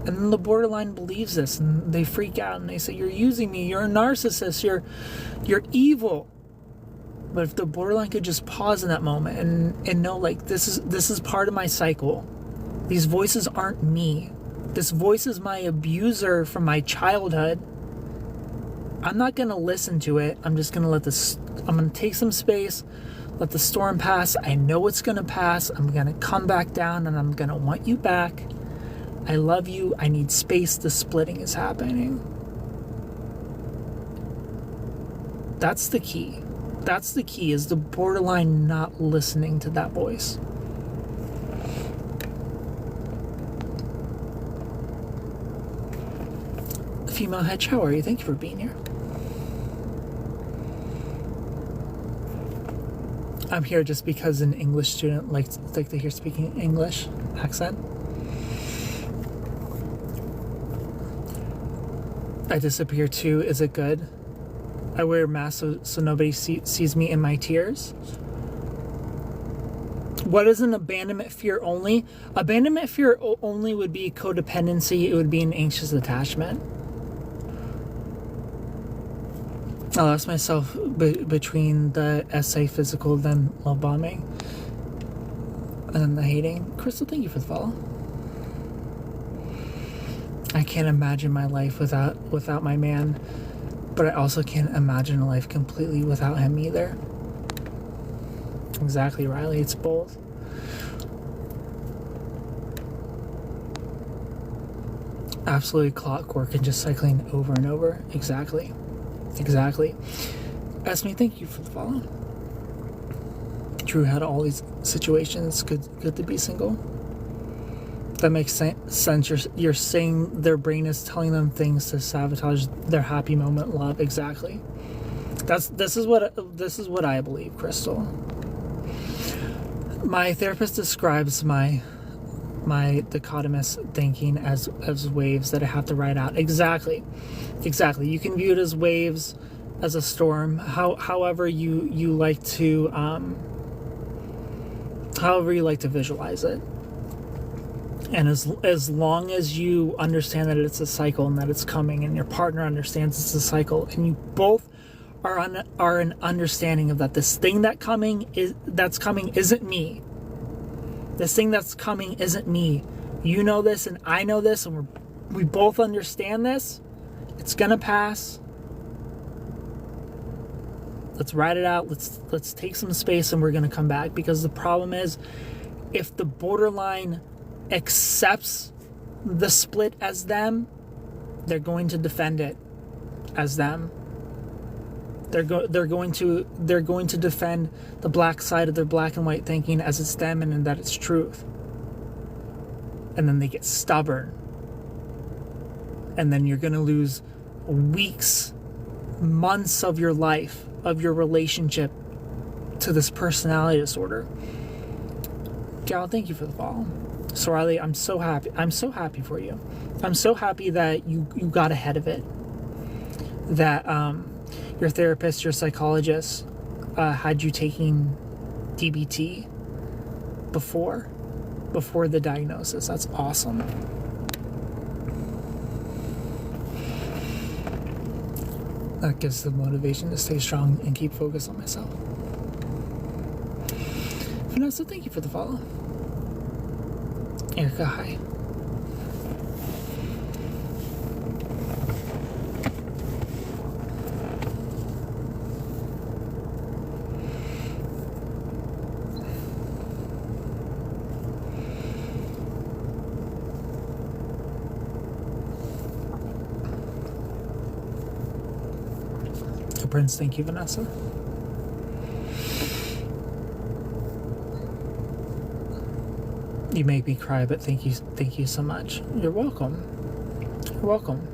Speaker 1: And then the borderline believes this and they freak out and they say, you're using me. You're a narcissist. You're evil. But if the borderline could just pause in that moment and know, like, this is part of my cycle. These voices aren't me. This voice is my abuser from my childhood. I'm not going to listen to it. I'm just going to I'm going to take some space, let the storm pass. I know it's going to pass. I'm going to come back down and I'm going to want you back. I love you. I need space. The splitting is happening. That's the key. That's the key, is the borderline not listening to that voice. Female Hedge, how are you? Thank you for being here. I'm here just because an English student likes to hear speaking English accent. I disappear too. Is it good? I wear a mask so nobody sees me in my tears. What is an abandonment fear only? Abandonment fear only would be codependency. It would be an anxious attachment. I lost myself between the essay, physical, then love bombing, and then the hating. Crystal, thank you for the follow. I can't imagine my life without my man. But I also can't imagine a life completely without him either. Exactly, Riley. It's both. Absolutely clockwork and just cycling over and over. Exactly. Esme, thank you for the follow. Drew had all these situations. Good to be single. That makes sense. You're saying their brain is telling them things to sabotage their happy moment love. Exactly. This is what I believe, Crystal. My therapist describes my dichotomous thinking as waves that I have to ride out. Exactly. You can view it as waves, as a storm. However you like to visualize it. And as long as you understand that it's a cycle and that it's coming, and your partner understands it's a cycle, and you both are an understanding of that, this thing that's coming isn't me. This thing that's coming isn't me. You know this, and I know this, and we both understand this. It's gonna pass. Let's ride it out. Let's take some space, and we're gonna come back. Because the problem is, if the borderline accepts the split as them, they're going to defend it as them. They're going to defend the black side of their black and white thinking as it's them and that it's truth. And then they get stubborn. And then you're going to lose weeks, months of your life, of your relationship, to this personality disorder. Gal, thank you for the follow. So Riley, I'm so happy. I'm so happy for you. I'm so happy that you got ahead of it. that your therapist, your psychologist, had you taking DBT before the diagnosis. That's awesome. That gives the motivation to stay strong and keep focused on myself. Vanessa, thank you for the follow. Erica, hi. Prince, thank you, Vanessa. You make me cry, but thank you so much. You're welcome. You're welcome.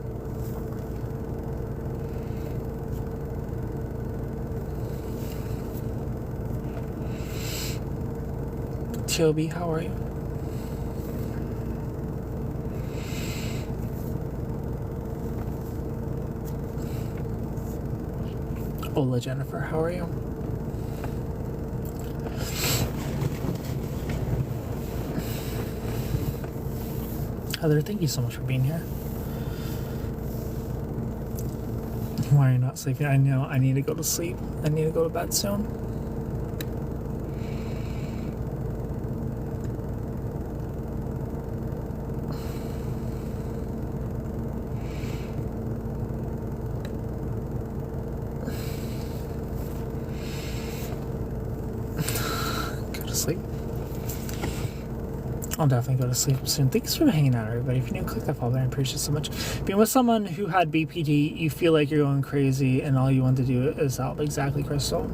Speaker 1: Toby, how are you? Ola Jennifer, how are you? Heather, thank you so much for being here. Why are you not sleeping? I know, I need to go to sleep. I need to go to bed soon. Sleep. I'll definitely go to sleep soon. Thanks for hanging out, everybody. If you new, click that follow button. I appreciate it so much. Being with someone who had BPD, you feel like you're going crazy and all you want to do is help. Exactly, Crystal.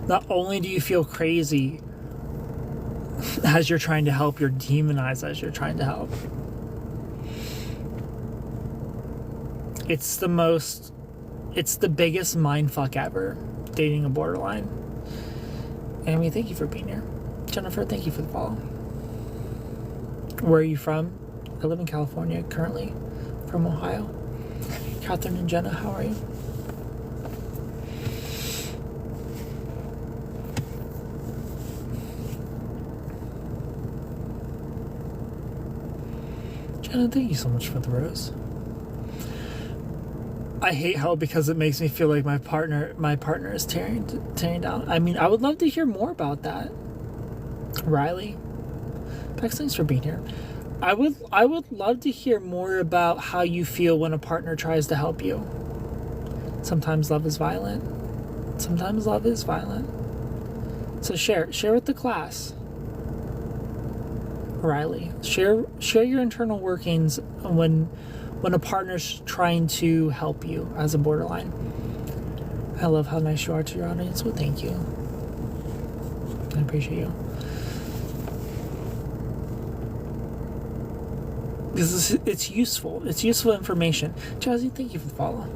Speaker 1: Not only do you feel crazy as you're trying to help, you're demonized as you're trying to help. It's the biggest mindfuck ever, dating a borderline. Amy, thank you for being here. Jennifer, thank you for the follow. Where are you from? I live in California currently, from Ohio. Catherine and Jenna, how are you? Jenna, thank you so much for the rose. I hate help because it makes me feel like my partner is tearing down. I mean, I would love to hear more about that. Riley, Bex, thanks for being here. I would love to hear more about how you feel when a partner tries to help you. Sometimes love is violent. Sometimes love is violent. So share with the class. Riley, share your internal workings when a partner's trying to help you as a borderline. I love how nice you are to your audience. Well, thank you. I appreciate you. Because it's useful. It's useful information. Jazzy, thank you for the follow.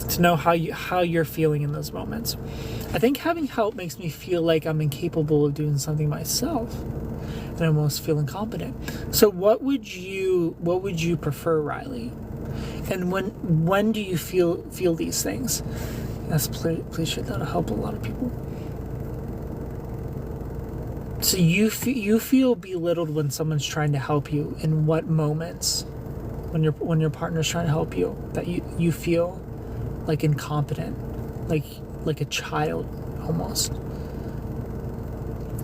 Speaker 1: To know how you're feeling in those moments. I think having help makes me feel like I'm incapable of doing something myself. And I almost feel incompetent. So what would you prefer, Riley? And when do you feel these things? Yes, please share. That'll help a lot of people. So you feel belittled when someone's trying to help you. In what moments, when your partner's trying to help you, that you feel like incompetent, like a child almost.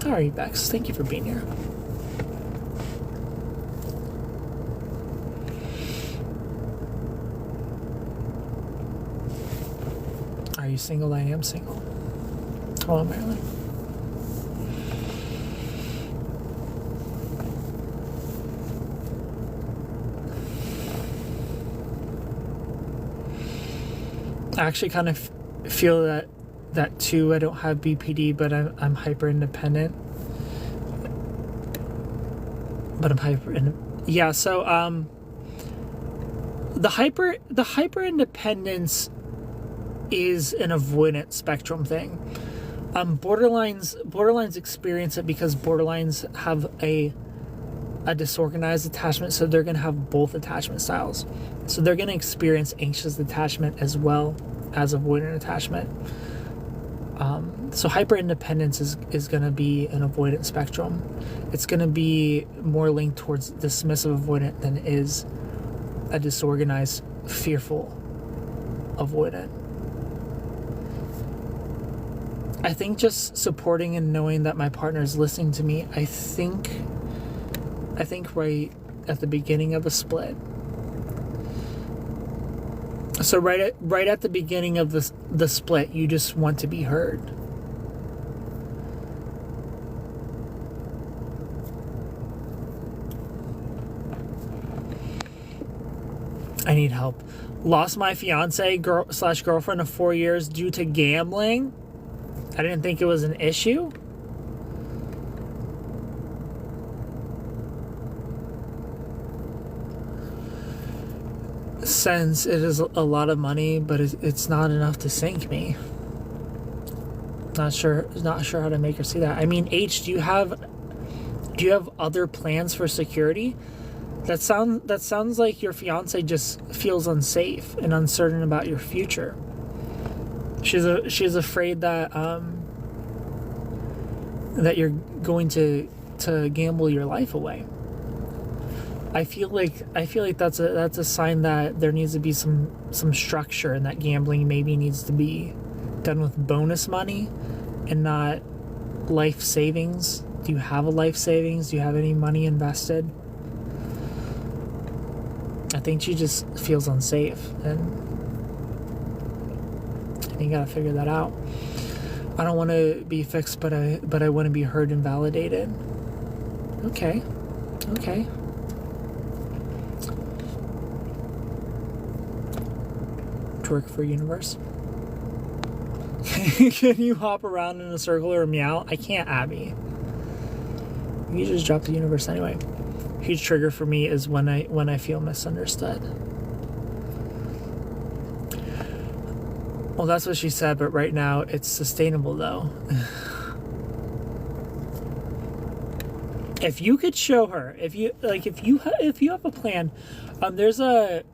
Speaker 1: How are you, Bex? Thank you for being here. Are you single? I am single. Hello, Marilyn. I actually kind of feel that too. I don't have BPD, but I'm hyper independent. Yeah. So the hyper independence is an avoidant spectrum thing. Borderlines experience it because borderlines have a disorganized attachment, so they're going to have both attachment styles. So they're going to experience anxious attachment as well as avoidant attachment. So hyper-independence is going to be an avoidant spectrum. It's going to be more linked towards dismissive avoidant than it is a disorganized, fearful avoidant. I think just supporting and knowing that my partner is listening to me, I think right at the beginning of a split. So right at the beginning of the split, you just want to be heard. I need help. Lost my fiance / girlfriend of 4 years due to gambling. I didn't think it was an issue. Since it is a lot of money, but it's not enough to sink me. Not sure how to make her see that. I mean, H, do you have other plans for security? That sounds like your fiance just feels unsafe and uncertain about your future. She's afraid that that you're going to gamble your life away. I feel like that's a sign that there needs to be some structure, and that gambling maybe needs to be done with bonus money and not life savings. Do you have a life savings? Do you have any money invested? I think she just feels unsafe, and you gotta figure that out. I don't want to be fixed, but I want to be heard and validated. Okay. Twerk for universe. Can you hop around in a circle or meow? I can't, Abby. You just drop the universe anyway. Huge trigger for me is when I feel misunderstood. Well, that's what she said, but right now it's sustainable though. If you could show her, if you have a plan, there's I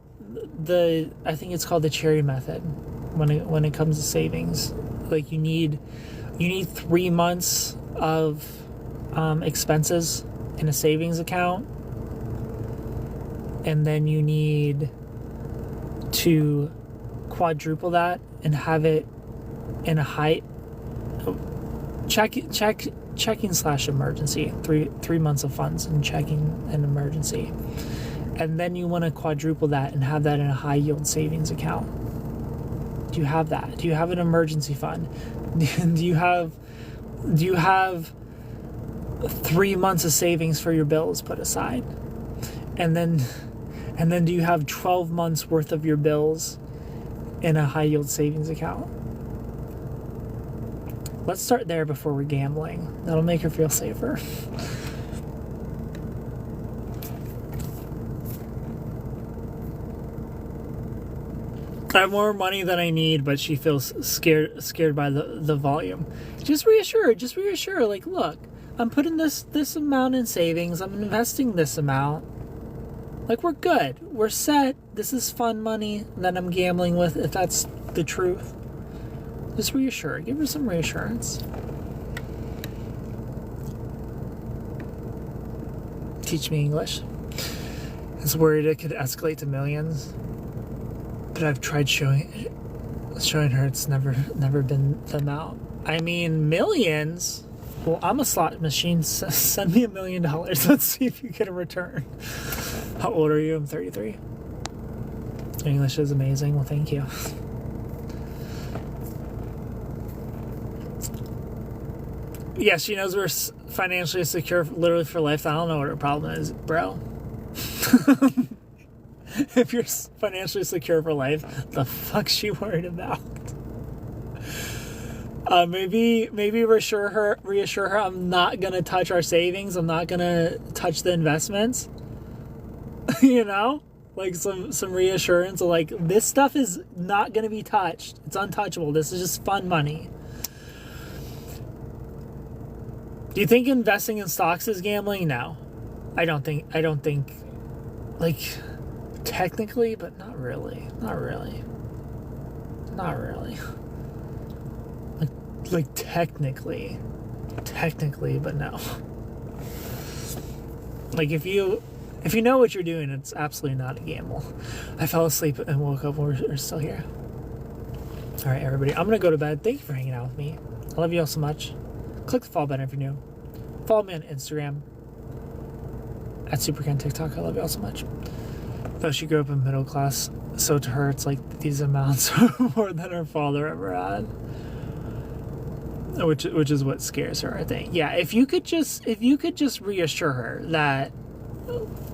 Speaker 1: think it's called the cherry method when it comes to savings. Like you need 3 months of expenses in a savings account, and then you need to quadruple that and have it in a high checking / emergency, 3 months of funds in checking and emergency. And then you want to quadruple that and have that in a high yield savings account. Do you have that? Do you have an emergency fund? Do you have 3 months of savings for your bills put aside? And then do you have 12 months worth of your bills in a high yield savings account? Let's start there before we're gambling. That'll make her feel safer. I have more money than I need, but she feels scared by the volume. Just reassure her, like, look, I'm putting this amount in savings, I'm investing this amount. Like, we're good. We're set. This is fun money that I'm gambling with, if that's the truth. Just reassure her. Give her some reassurance. Teach me English. I was worried it could escalate to millions. But I've tried showing her it's never been the amount. I mean, millions? Well, I'm a slot machine. Send me $1 million. Let's see if you get a return. How old are you? I'm 33. English is amazing. Well, thank you. Yeah, she knows we're financially secure literally for life. I don't know what her problem is, bro. If you're financially secure for life, the fuck's she worried about? Maybe reassure her I'm not gonna touch our savings. I'm not gonna touch the investments. You know, like some reassurance of like, this stuff is not gonna be touched. It's untouchable. This is just fun money. Do you think investing in stocks is gambling? No. I don't think, like, technically, but not really. Not really. Not really. Like technically, but no. Like, if you know what you're doing, it's absolutely not a gamble. I fell asleep and woke up and we're still here. All right, everybody, I'm gonna go to bed. Thank you for hanging out with me. I love you all so much. Click the follow button if you're new. Follow me on Instagram at SuperKen TikTok. I love you all so much. Though she grew up in middle class, so to her it's like these amounts are more than her father ever had. Which is what scares her, I think. Yeah, if you could just reassure her that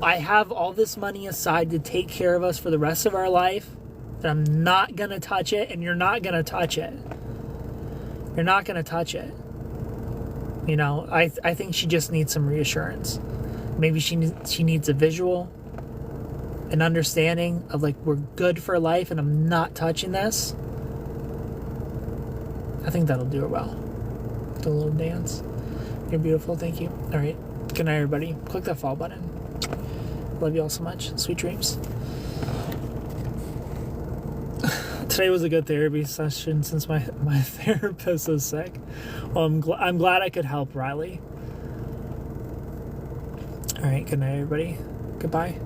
Speaker 1: I have all this money aside to take care of us for the rest of our life, that I'm not gonna touch it, and you're not gonna touch it. You're not gonna touch it. You know, I think she just needs some reassurance. Maybe she needs a visual, an understanding of, like, we're good for life and I'm not touching this. I think that'll do her well. Do a little dance. You're beautiful. Thank you. All right. Good night, everybody. Click that follow button. Love you all so much. Sweet dreams. Today was a good therapy session since my therapist is sick. Well, I'm glad I could help Riley. All right. Good night, everybody. Goodbye.